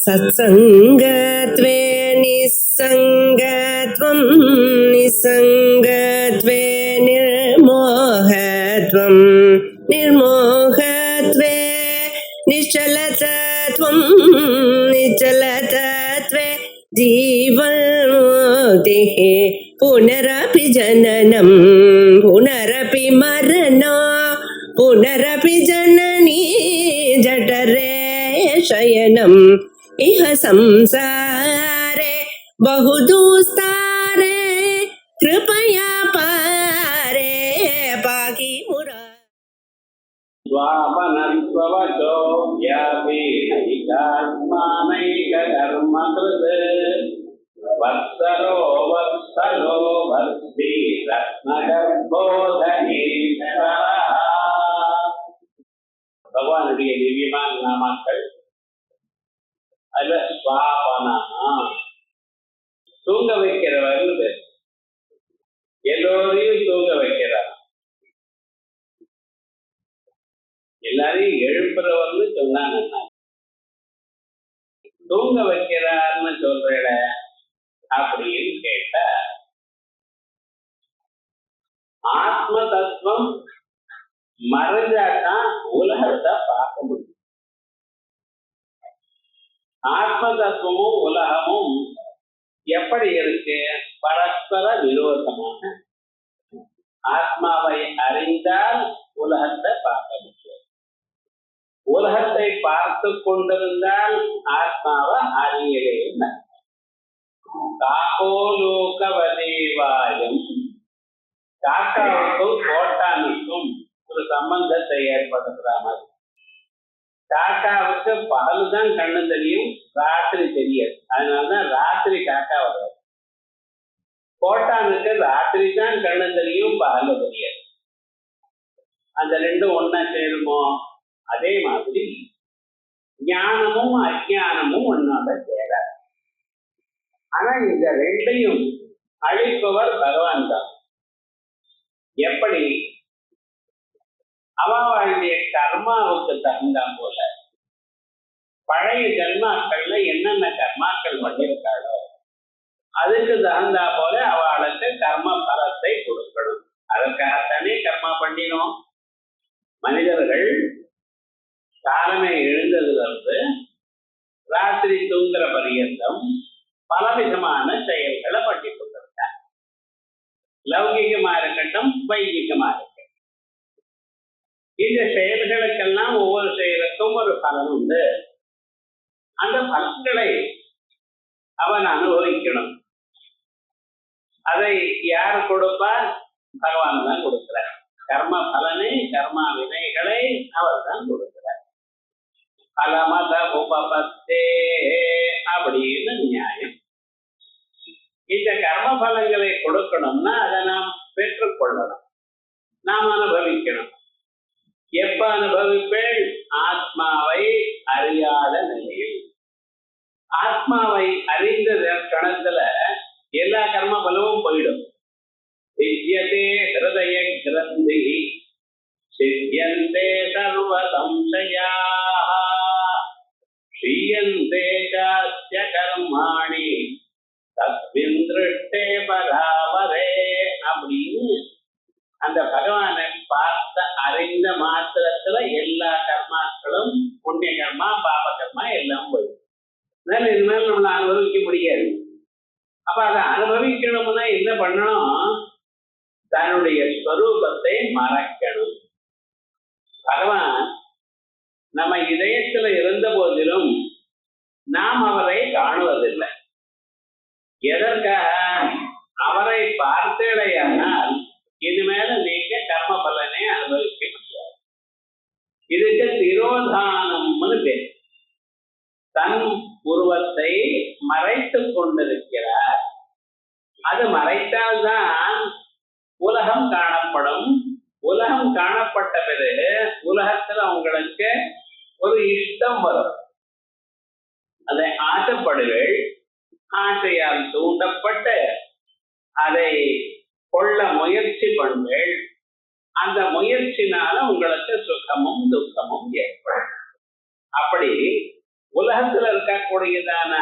सत्सङ्गत्वे निस्सङ्गत्वं निस्सङ्गत्वे निर्मोहत्वं निर्मोहत्वे निश्चलतत्वं निश्चलतत्वे जीवन्मुक्तिः पुनरपि जननं पुनरपि मरणं पुनरपि जननी जठरे शयनम् इह संसारे बहुदुस्तारे कृपया पारे पाहि मुरा स्वापनत्ववचो व्यापीनैकात्मानैककर्मकृत् वत्सरो वत्सलो भक्ति रत्नगर्भोधनेश्वरः. பகவானுடைய திவ்யமான நாமாக்கள். அதுல ஸ்வாபனா தூங்க வைக்கிறவர், எல்லோரையும் தூங்க வைக்கிறார், எல்லாரையும் எழுப்புறவர்னு சொன்னாங்க. தூங்க வைக்கிறார்னு சொல்ற அப்படின்னு கேட்ட ஆத்ம தத்துவம் மறைஞ்சாதான் உலகத்தை பார்க்க முடியும். ஆத்ம தத்துவமும் உலகமும் எப்படி இருக்கு? பரஸ்பர விரோதமாக. ஆத்மாவை அறிந்தால் உலகத்தை பார்க்க முடியும், உலகத்தை பார்த்து கொண்டிருந்தால் ஆத்மாவை அறியலே. காக்கோலோகவதேவாயம், காக்காவுக்கும் கோட்டானுக்கும் ஒரு சம்பந்தத்தை ஏற்படுத்துற மாதிரி. காக்காவுக்கு பகலுதான் கண்ணு தெரியும், ராத்திரி தெரியாது. அதனாலதான் ராத்திரி காக்கா வராது. கோட்டானுக்கு ராத்திரி தான் கண்ணு தெரியும், பகல தெரியாது. அந்த ரெண்டும் ஒன்னா சேருமோ? அதே மாதிரி ஞானமும் அஜானமும் ஒன்னால சேராது. ஆனா இந்த ரெண்டையும் அழிப்பவர் பகவான் தான். எப்படி? அவளுடைய கர்மாவுக்கு தகுந்தா போல பழைய ஜன்மாக்கள்ல என்னென்ன கர்மாக்கள் பண்ணியிருக்காளோ அதுக்கு தகுந்தா போல அவளுக்கு கர்ம பலத்தை கொடுக்கணும். அதற்காகத்தானே கர்மா பண்ணினோம். மனிதர்கள் காலமே எழுந்ததுல இருந்து ராத்திரி தூங்குற பரியந்தம் பலவிதமான செயல்களை பண்ணி கொண்டிருக்காங்க. லௌகிகமா இருக்கட்டும், வைகிகமா இருக்கட்டும். இந்த செயல்களுக்கெல்லாம் ஒவ்வொரு செயலுக்கும் ஒரு பலன் உண்டு. அந்த பலன்களை அவன் அனுபவிக்கணும். அதை யார் கொடுப்பார்? பகவான் தான் கொடுக்கிறார். கர்ம பலனை, கர்மா வினைகளை அவர் தான் கொடுக்கிறார். பலமத உபபத்தே அப்படின்னு நியாயம். இந்த கர்ம பலன்களை கொடுக்கணும்னா அதை நாம் பெற்றுக்கொள்ளணும், நாம் அனுபவிக்கணும். எப்ப அனுபவிப்பேன்? ஆத்மாவை அறியாத நிலையில். ஆத்மாவை அறிந்த கணத்துல எல்லா கர்ம பலமும் போயிடும். வித்யதே ஹிருதய கிரந்தி சித்யந்தே சர்வ சம்சயாः க்ஷீயந்தே சாஸ்ய கர்மாணி தஸ்மின் திருஷ்டே பராவரே அப்படின்னு அந்த பகவானை பார்த்த அறிந்த மாத்திரத்துல எல்லா கர்மாக்களும், புண்ணிய கர்மா பாப கர்மா எல்லாம் போயிடும். அதனால இனிமேல் நம்மளை அனுபவிக்க முடியாது. அப்ப அதை அனுபவிக்கணும்னா என்ன பண்ணணும்? தன்னுடைய ஸ்வரூபத்தை மறக்கணும். பகவான் நம்ம இதயத்துல இருந்த போதிலும் நாம் அவரை காணுவதில்லை. எதற்காக? அவரை பார்த்தேடையானால் இனிமேல நீங்க கர்ம பலனை அனுபவிக்க முடியாது. இதுக்கு திரோதானம்னு பேர். தன் உருவத்தை மறைத்து கொண்டிருக்கிறார். அது மறைத்தால்தான் உலகம் காணப்படும். உலகம் காணப்பட்ட பிறகு உலகத்துல உங்களுக்கு ஒரு இஷ்டம் வரும். அதை ஆசைப்படுவேள். ஆசையால் தூண்டப்பட்டு அதை கொள்ள முயற்சி பண்ணுவேள். அந்த முயற்சினால உங்களுக்கு சுகமும் துக்கமும் ஏற்படும். அப்படி உலகத்துல இருக்கக்கூடியதான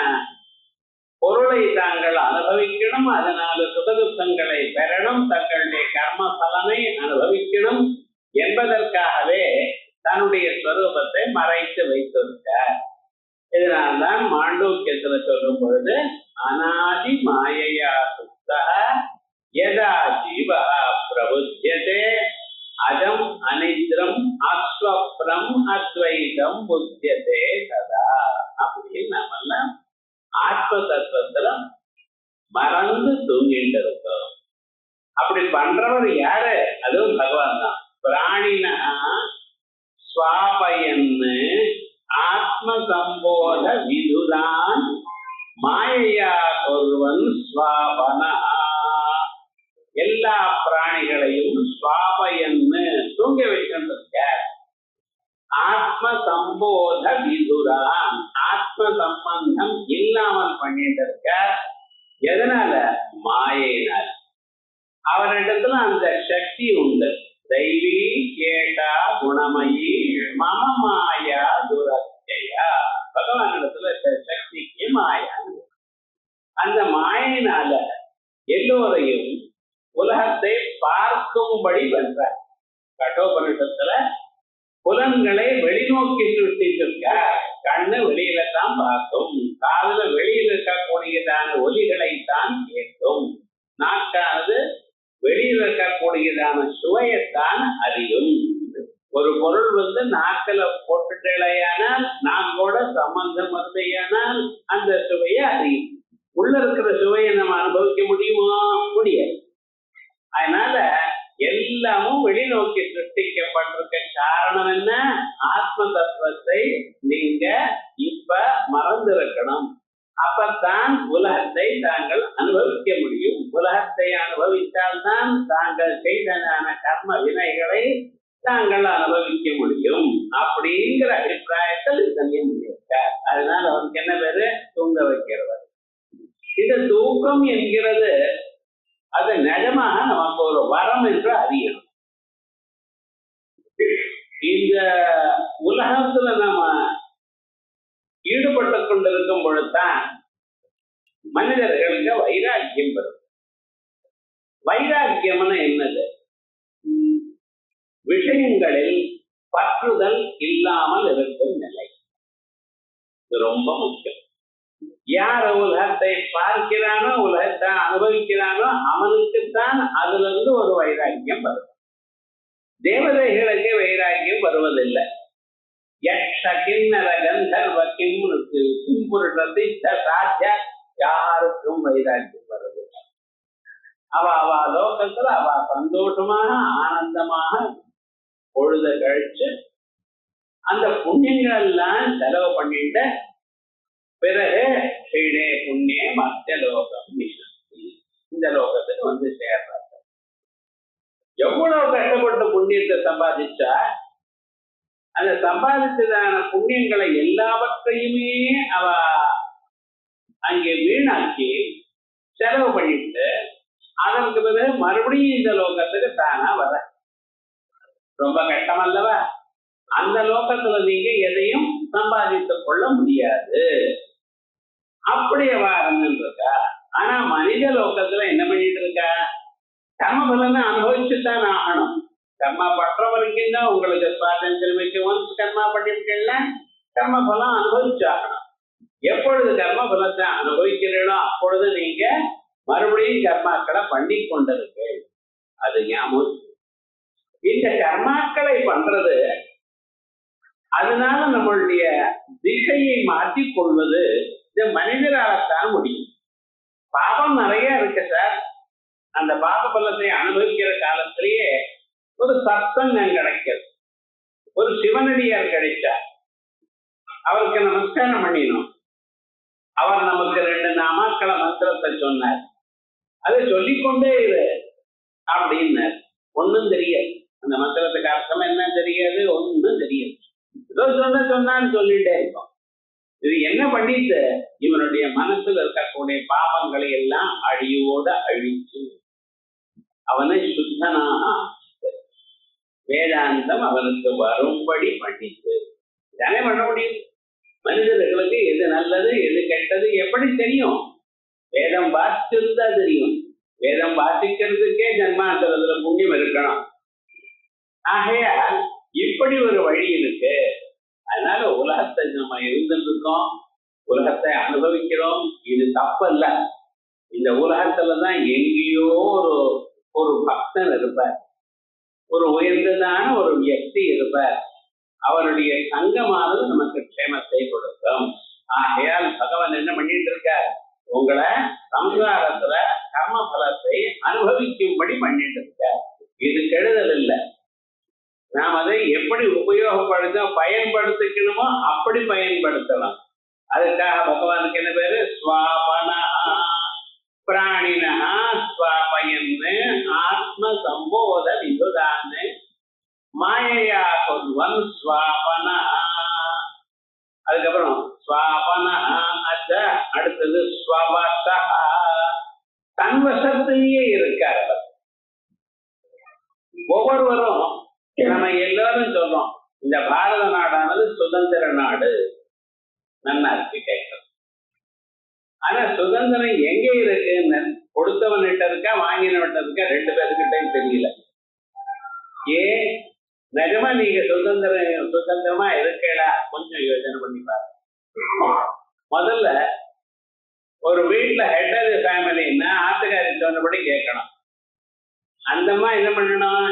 பொருளை தாங்கள் அனுபவிக்கணும், அதனால சுகதுக்கங்களை பெறணும், தங்களுடைய கர்ம பலனை அனுபவிக்கணும் என்பதற்காகவே தன்னுடைய ஸ்வரூபத்தை மறைத்து வைத்திருக்கார். இதனால்தான் மாண்டூக்கியத்துல சொல்லும் பொழுது அநாதி மாயையா சுத்தா யதா ஜீவா பிரபுத்தியதே அஜம் அனித்ரம் அஸ்வப்ரம் அத்வைதம் புத்தியதே ததா. அப்படின்னு நாமெல்லாம் ஆத்ம தத்துவத்துல மறந்து தூங்கிட்டு இருக்கோம். அப்படி பண்றவர் யாரு? அதுவும் பகவான் தான். பிராணினா ஸ்வாபயன்னு ஆத்ம சம்போத விதுதான் மாயையா ஒருவன் ஸ்வாபனா. எல்லா பிராணிகளையும் ஸ்வாபயன்னு தூங்க வைக்கின்றிருக்க. ஆத்ம சம்போத விதுரான் ஆத்ம சம்பந்தம் இல்லாமல் பண்ணிட்டு இருக்க. எதனால? மாயினால். அவரிடத்துல அந்த சக்தி உண்டு. தெய்வீ கேட்டா குணமயி மம மாயா துரத்தையா. பகவானிடத்துல சக்திக்கு மாயா. அந்த மாயினால எல்லோரையும் உலகத்தை பார்க்கும்படி பண்றார். கட்டோபனிஷத்துல புலன்களை வெளிநோக்கி சுட்டிருக்க. கண்ணு வெளியில தான் பார்க்கும், காதுல வெளியில இருக்கக்கூடியதான ஒலிகளைத்தான் கேட்கும், நாக்கானது வெளியில இருக்கக்கூடியதான சுவையத்தான் அறியும். ஒரு பொருள் நாக்கில போட்டுட்டேனால் நாக்கோட சம்பந்தம் வருதையானால் அந்த சுவையை அறியும். உள்ள இருக்கிற சுவையை நம்ம அனுபவிக்க முடியுமா? முடியாது. அதனால எல்லாமும் வெளிநோக்கி சிருஷ்டிக்கப்பட்டிருக்க காரணம் என்ன? ஆத்ம தத்துவத்தை நீங்க இப்ப மறந்திருக்கணும். அப்பத்தான் உலகத்தை தாங்கள் அனுபவிக்க முடியும். உலகத்தை அனுபவித்தால்தான் தாங்கள் செய்ததான கர்ம வினைகளை தாங்கள் அனுபவிக்க முடியும். அப்படிங்கிற அபிப்பிராயத்தில் தனிய முடியிருக்கார். அதனால அவருக்கு என்ன பேரு? தூங்க வைக்கிறவர். இந்த தூக்கம் என்கிறது அது நிஜமாக நமக்கு ஒரு வரம் என்று அறியணும். இந்த உலகத்துல நம்ம ஈடுபட்டு கொண்டிருக்கும் பொழுதுதான் மனிதர்களுக்கு வைராக்கியம் வரும். வைராக்கியம்னு என்னது? விஷயங்களில் பற்றுதல் இல்லாமல் இருக்கும் நிலை. இது ரொம்ப முக்கியம். யார் உலகத்தை பார்க்கிறானோ, உலகத்தை அனுபவிக்கிறானோ அவனுக்குத்தான் அதுல இருந்து ஒரு வைராக்கியம் வரும். தேவதைகளுக்கு வைராக்கியம் வருவதில்லை. யக்ஷ கிண்ணர கந்தர்வ கிம்புருஷ சாத்திய யாருக்கும் வைராக்கியம் வருவதில்லை. அவ லோகத்துல அவ சந்தோஷமாக ஆனந்தமாக பொழுத கழிச்சு அந்த புண்ணியங்கள் எல்லாம் செலவு பண்ணிட்டு பிறகு ஸ்ரீடே புண்ணிய மத்திய லோகம் இந்த லோகத்துக்கு சேர்றாங்க. எவ்வளவு கஷ்டப்பட்டு புண்ணியத்தை சம்பாதிச்சா அந்த சம்பாதிச்சதான புண்ணியங்களை எல்லாவற்றையுமே அவ அங்கே வீணாக்கி செலவு பண்ணிட்டு அதற்கு பிறகு மறுபடியும் இந்த லோகத்துக்கு தானா வர. ரொம்ப கஷ்டம் அல்லவா? அந்த லோகத்துல நீங்க எதையும் சம்பாதித்துக் கொள்ள முடியாது. அப்படி அவ இருந்துருக்கா. ஆனா மனித லோகத்துல என்ன பண்ணிட்டு இருக்கா? கர்ம பலனை அனுபவிச்சுதான் ஆகணும். கர்மா பற்ற வரைக்கும் தான் உங்களுக்கு சுவாதந்திரம். ஒன்ஸ் கர்மா பண்ணிருக்கீங்களா கர்ம பலம் அனுபவிச்சாகணும். எப்பொழுது கர்ம பலத்தை அனுபவிக்கிறீங்களோ அப்பொழுது நீங்க மறுபடியும் கர்மாக்களை பண்ணி கொண்டிருக்கு. அது ஞாபகம். இந்த கர்மாக்களை பண்றது அதனால நம்மளுடைய திசையை மாற்றிக் கொள்வது இந்த மனிதரால்தான் முடியும். பாபம் நிறைய இருக்கு சார். அந்த பாப பலத்தை அனுபவிக்கிற காலத்திலேயே ஒரு சத்சங்கம் கிடைக்கிறது. ஒரு சிவனடியார் கிடைச்சார். அவருக்கு நமஸ்காரம் பண்ணினோம். அவர் நமக்கு 2 நாமாக்கள மந்திரத்தை சொன்னார். அதை சொல்லிக்கொண்டே இரு அப்படின்னார். ஒன்னும் தெரியாது. அந்த மந்திரத்துக்கு அர்த்தம் என்ன தெரியாது, ஒன்னும் தெரியாது. ஏதோ சொன்னான்னு சொல்லிட்டே இருக்கோம். இது என்ன பண்ணிட்டு இவனுடைய மனசுல இருக்கக்கூடிய பாவங்களை எல்லாம் அழியோட அழிச்சு அவனை சுத்தனாக வேதாந்தம் அவனுக்கு வரும்படி பண்ணிட்டு தானே பண்ண முடியும். மனிதர்களுக்கு எது நல்லது எது கெட்டது எப்படி தெரியும்? வேதம் வாசிச்சிருந்தா தெரியும். வேதம் வாசிக்கிறதுக்கே ஜன்மாந்தரத்துல புண்ணியம் இருக்கணும். ஆகையால் இப்படி ஒரு வழி இருக்கு. அதனால உலகத்தை நம்ம இருந்துட்டு இருக்கோம், உலகத்தை அனுபவிக்கிறோம். இது தப்பல்ல. இந்த உலகத்துலதான் எங்கேயோ ஒரு ஒரு பக்தன் இருப்பார், ஒரு உயர்ந்ததான ஒரு வியக்தி இருப்பார். அவருடைய சங்கமானது நமக்கு க்ஷேமத்தை கொடுக்கும். ஆகையால் பகவான் என்ன பண்ணிட்டு இருக்கார்? உங்களை சம்சாரத்துல கர்ம பலத்தை அனுபவிக்கும்படி பண்ணிட்டு இருக்கார். இது கெடுதல் இல்லை. நாம் அதை எப்படி உபயோகப்படுத்த பயன்படுத்திக்கணுமோ அப்படி பயன்படுத்தலாம். அதுக்காக பகவானுக்கு என்ன பேரு? ஸ்வாபனா பிராணினா ஸ்வாபயன்னு ஆத்ம சம்போத விதுதான்னு மாயையா சொல்வன் ஸ்வாபனா. அதுக்கப்புறம் ஸ்வாபனா அச்ச, அடுத்தது ஸ்வவசா, தன்வசத்திலேயே இருக்கார் அவர். ஒவ்வொருவரும் நம்ம எல்லாரும் சொல்றோம், இந்த பாரத நாடானது சுதந்திர நாடு. நல்லா இருக்கு கேட்கணும். ஆனா சுதந்திரம் எங்க இருக்குன்னு கொடுத்தவன்கிட்ட இருக்கா வாங்கினவன்கிட்ட இருக்கா? ரெண்டு பேருக்கிட்டையும் தெரியல. ஏன் நிஜமா நீங்க சுதந்திரமா இருக்கடா? கொஞ்சம் யோசனை பண்ணி பாருங்க. முதல்ல ஒரு வீட்டுல ஹெட் ஆஃப் தி ஃபேமிலின்னா ஆத்துக்காரி சொன்னபடி கேட்கணும். அந்தம்மா என்ன பண்ணணும்?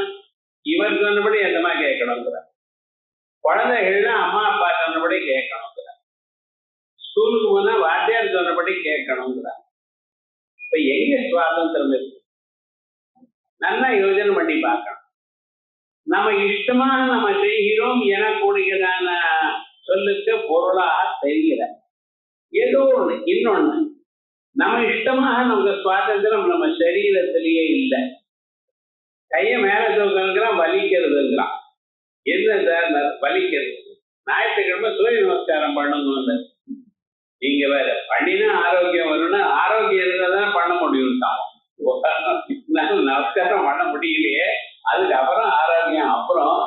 இவர் சொன்னபடி அந்தம்மா கேட்கணுங்கிற. குழந்தைகள்னா அம்மா அப்பா சொன்னபடி கேட்கணுங்கிற. ஸ்கூலுக்கு போனா வாத்தியார் சொன்னபடி கேட்கணுங்கிற. இப்ப எங்க சுவாதந்திரம் இருக்கு? நல்லா யோசனை பண்ணி பார்க்கணும். நம்ம இஷ்டமா நம்ம செய்கிறோம் எனக்கூடியதான சொல்லுக்கு பொருளா தெரியல. ஏதோ ஒண்ணு. இன்னொன்னு, நம்ம இஷ்டமாக நமக்கு சுவாதந்திரம் நம்ம சரீரத்திலேயே இல்லை. கைய மேல தூக்குறான், வலிக்கிறதுங்கிறான். என்ன சார் வலிக்கிறது? ஞாயிற்றுக்கிழமை சூரிய நமஸ்காரம் பண்ணணும்னு. நீங்க வேற பண்ணினா ஆரோக்கியம் வரும்னா, ஆரோக்கியம் இருந்தாதான் பண்ண முடியும். நமஸ்காரம் பண்ண முடியலையே, அதுக்கப்புறம் ஆரோக்கியம். அப்புறம்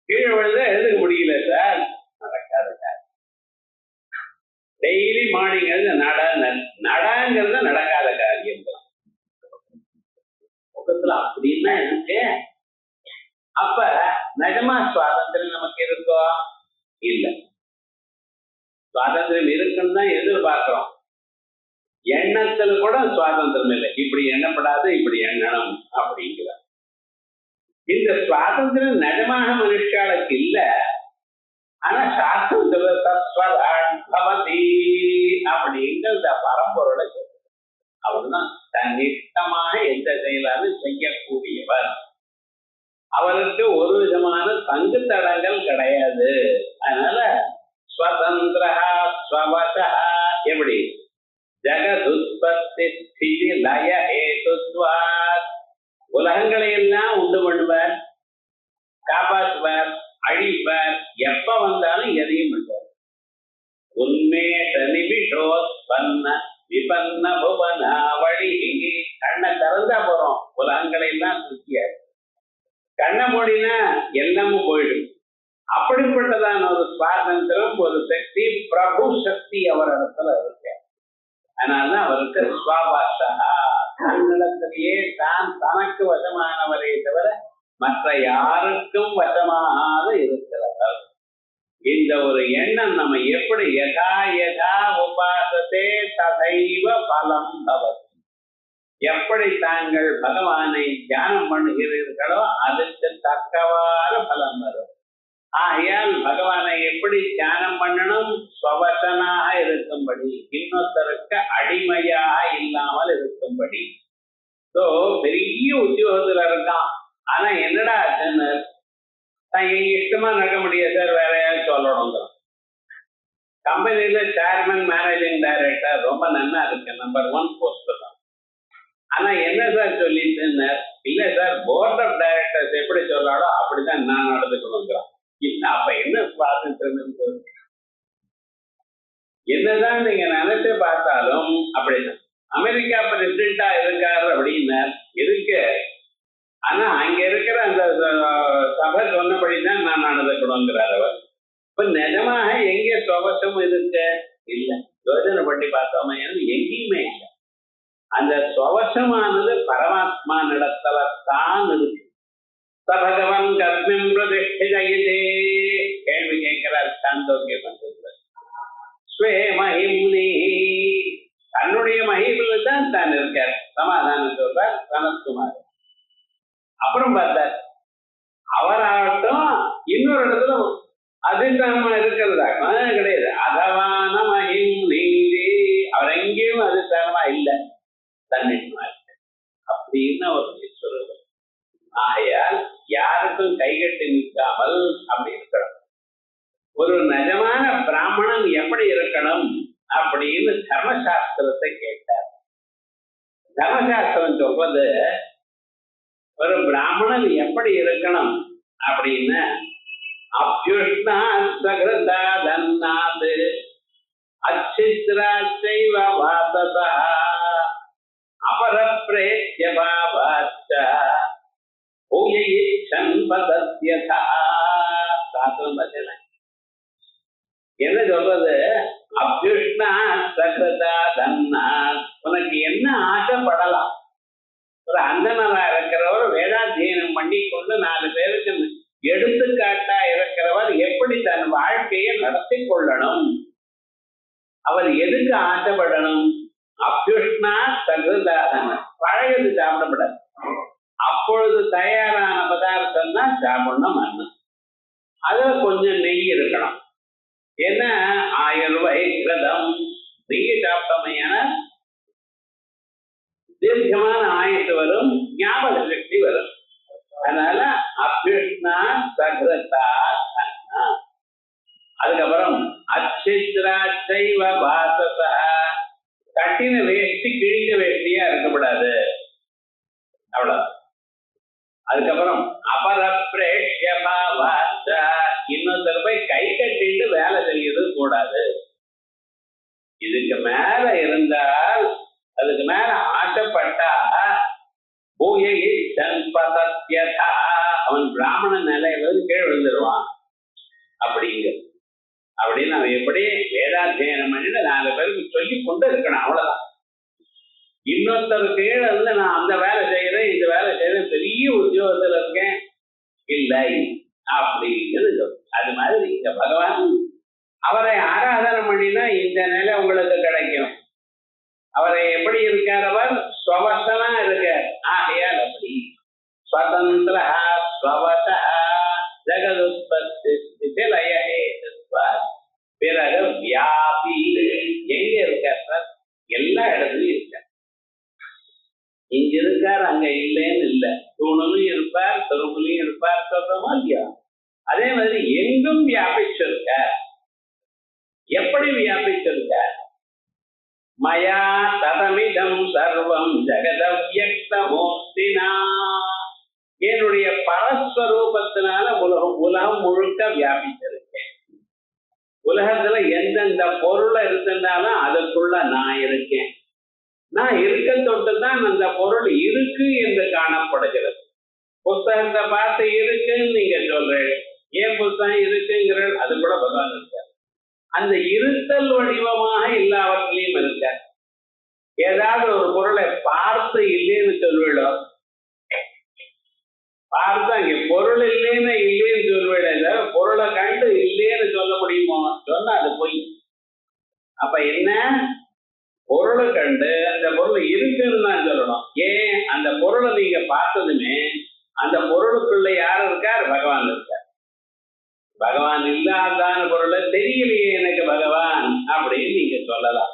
கீழே விழுந்தா எழுதுக்க முடியல சார். நடக்காது சார். டெய்லி மார்னிங் எழுந்து நடங்கிறது நடக்காத காரியம். முகத்துல அப்படின்னா எனக்கு அப்ப நிஜமா சுவாதந்திரம் நமக்கு இருக்கோ? இல்ல. சுவாதந்திரம் இருக்குன்னு தான் எதிர்பார்க்கிறோம். எண்ணத்துல கூட சுவாதந்திரம் இல்லை. இப்படி எண்ணப்படாது, இப்படி எண்ணணும் அப்படிங்கிற இந்த சுவாதந்திரம் நிஜமாக மனுஷாளுக்கு இல்ல. ஆனா சாஸ்திரத்துல தத்வதி அப்படிங்கிற பரம்பொருளை அவர்தான் தன்னிஷ்டமாக எந்த செயலாலும் செய்யக்கூடியவர். அவருக்கு ஒரு விதமான தங்கு தடங்கள் கிடையாது. அதனால ஸ்வதந்திரா ஸ்வவசா. எப்படி? ஜெகதுத்பத்தி ஸ்திதி லய ஹேதுத்வாத். உலகங்களை எல்லாம் உண்டு பண்ணுவார், காப்பாற்றுவார், அழிப்பார். எப்ப வந்தாலும் எதையும் பண்ணுவார். உன்மேஷ நிமிஷோத்பன்ன விபன்ன புவனாவளி. கண்ணை திறந்தா போறோம், உலகங்களை எல்லாம் திருப்தியாரு. கண்ணை மூடினா எல்லாமும் போயிடும். அப்படிப்பட்டதான ஒரு சுவாதந்திரம், ஒரு சக்தி, பிரபு சக்தி அவர் இடத்துல இருக்கு. அதனாலதான் அவருக்கு ஸ்வாபாஷா, தன்னிடத்திலேயே தான் தனக்கு வசமானவரை தவிர மற்ற யாருக்கும் வசமாக இருக்கிறவர். இந்த ஒரு எண்ணம் நம்ம எப்படி யதா யதா உபாசத்தே ததைவ பலம் பவதி. எப்படி தாங்கள் பகவானை தியானம் பண்ணுகிறீர்களோ அதுக்கு தக்கவாறு பலம் வரும். ஆகையால் பகவானை எப்படி தியானம் பண்ணணும்? ஸ்வவசனாக இருக்கும்படி, இன்னொருத்தருக்கு அடிமையாக இல்லாமல் இருக்கும்படி. ஸோ பெரிய உத்தியோகத்துல இருக்கான். ஆனா என்னடா ஆச்சுன்னு தான் இஷ்டமா நடக்க முடியாது சார், வேற யாரும் சொல்லணும். கம்பெனில சேர்மன், மேனேஜிங் டைரக்டர் ரொம்ப நன்னா இருக்கு, நம்பர் 1 போஸ்ட் தான். ஆனா என்ன சார் சொல்லிட்டு? இல்ல சார், போர்ட் ஆஃப் டைரக்டர்ஸ் எப்படி சொல்லாலோ அப்படிதான் நான் நடந்துக்கணுங்கிறான். அப்ப என்ன சுவாதந்திரம்? என்னதான் நீங்க நினைச்சு பார்த்தாலும் அப்படிதான். அமெரிக்கா பிரசிடென்டா இருக்காரு அப்படின்னா இருக்கு. ஆனா அங்க இருக்கிற அந்த சபை சொன்னபடிதான் நான் நடந்துக்கணுங்கிறார் அவர். இப்ப நிஜமாக எங்க சுவசம் இருக்கு? இல்ல. யோஜனை பண்ணி பார்த்தோமே எங்கேயுமே இல்லை. அந்த சுவசமானது பரமாத்மா நடத்தல தான் இருக்கு. பகவன் கர்மம் பிரதிஷ்டிதே கேள்வி கேட்கிறார் சாந்தோக்கிய பண்றது. ஸ்வே மகிம்னி தன்னுடைய மகிமில் தான் தான் இருக்கார். சமாதானம் சொல்றார் சனத்குமார். அப்புறம் பார்த்தார் அவராகட்டும் இன்னொரு இடத்துல அதிஷ்டானமா இருக்கிறதா கிடையாது. அதவான மகிம் நீந்தி அவர் எங்கேயும் அதிஷ்டானமா இல்லை, தன்னிடமா இருக்கு அப்படின்னு அவர் சொல்லுவார். ஆகையால் யாருக்கும் கைகட்டி நிற்காமல் அப்படி இருக்கணும். ஒரு நிஜமான பிராமணன் எப்படி இருக்கணும் அப்படின்னு தர்மசாஸ்திரத்தை கேட்டார். தர்மசாஸ்திரம் சொல்றது ஒரு பிராமணன் எப்படி இருக்கணும் அப்படின்னு அப்யுஷ்ணா சகிருதா தன்னாது அச்சித்ரா செய்வ வாசதா அபரப்ரேத்ய பாவாச்ச பூயைச்சன் பதத்யதா. சாஸ்திரம் பச்சனை என்ன சொல்றது? அப்யுஷ்ணா சகிருதா தன்னா உனக்கு என்ன ஆசைப்படலாம்? ஒரு அந்தனரா இருக்கிறவர் வேதாத்தியனம் பண்ணி கொண்டு 4 பேருக்கு எடுத்துக்காட்டா இருக்கிறவர் எப்படி தன் வாழ்க்கையை நடத்தி கொள்ளணும், அவர் எதுக்கு ஆசைப்படணும்? அப்யுஷ்ணா சகிருதாதன பழையது சாப்பிடப்படாது. அப்பொழுது தயாரான பதார்த்தம் தான் சாப்பிடணும். அண்ணன் அதுல கொஞ்சம் நெய் இருக்கணும். என்ன ஆயுர்வை கிரதம் நெய் சாப்பிட்டோமையான தீர்க்கமான ஆயுசு வரும், ஞாபக சக்தி வரும். அதனால அப்யுஷ்ணா சகிருதா. அதுக்கப்புறம் அச்சித்ரா சைவ வாசதா கட்டின வேஷ்டி கிழிஞ்ச வேஷ்டியா இருக்கக்கூடாது, அவ்வளவு. அதுக்கப்புறம் அபரப்ரேஷ்ய பாவாச்சா இன்னொருத்தர் போய் கை கட்டிட்டு வேலை செய்யறது கூடாது. இதுக்கு மேல இருந்தால் அதுக்கு மேல ஆசைப்பட்டா அவன் பிராமண நிலையில கீழே விழுந்துருவான். அப்படின்னு அவன் எப்படி வேதாத்தியனம் பண்ணிட்டு 4 பேருக்கு சொல்லி கொண்டு இருக்கணும், அவ்வளவுதான். இன்னொருத்தர் கீழே இருந்து நான் அந்த வேலை செய்யறேன் இந்த வேலை செய்யறேன் பெரிய உத்தியோகத்துல இருக்கேன் இல்லை அப்படிங்கிறது. அது மாதிரி இந்த பகவான் அவரை ஆராதனை பண்ணினா இந்த நிலை உங்களுக்கு கிடைக்கும். அவரை எப்படி இருக்கார்? அவர் ஸ்வவசனா இருக்கார். ஆகையால் அப்படி ஸ்வதந்திர ஸ்வவத ஜெகதுத்பத்தி பிறகு வியாபி எங்க இருக்கார் சார்? எல்லா இடத்துலயும் இருக்கார். இங்க இருக்கார் அங்க இல்லைன்னு இல்லை. தூணுலும் இருப்பார், தெருவுலையும் இருப்பார், சொல்றோமா இல்லையா? அதே மாதிரி எங்கும் வியாபிச்சிருக்கார். எப்படி வியாபிச்சிருக்கார்? மயா ததமிதம் சர்வம் ஜெகதவ்யக்தமூர்த்தினா என்னுடைய பரஸ்வரூபத்தினால உலகம் முழுக்க வியாபிச்சிருக்கேன். உலகத்துல எந்தெந்த பொருளை இருந்தாலும் அதுக்குள்ள நான் இருக்கேன். நான் இருக்க தொட்டுதான் அந்த பொருள் இருக்கு என்று காணப்படுகிறது. புஸ்தகத்தை பார்த்து இருக்குன்னு நீங்க சொல்றேன், ஏன் புஸ்தகம் இருக்குங்கிற அது கூட பகவான் இருக்கார். அந்த இருத்தல் வடிவமாக எல்லாவற்றிலையும் இருக்கார். ஏதாவது ஒரு பொருளை பார்த்து இல்லைன்னு சொல்லிவிடும், பார்த்து அங்கே பொருள் இல்லைன்னு இல்லைன்னு சொல்லிவிட, பொருளை கண்டு இல்லைன்னு சொல்ல முடியுமோ? சொன்னா அது பொய். அப்ப என்ன? பொருளை கண்டு அந்த பொருள் இருக்குன்னு தான் சொல்லணும். ஏன்? அந்த பொருளை நீங்க பார்த்ததுமே அந்த பொருளுக்குள்ள யார் இருக்கார்? பகவான் இருக்கார். பகவான் இல்லாதான பொருளை தெரியலையே எனக்கு பகவான் அப்படின்னு நீங்க சொல்லலாம்.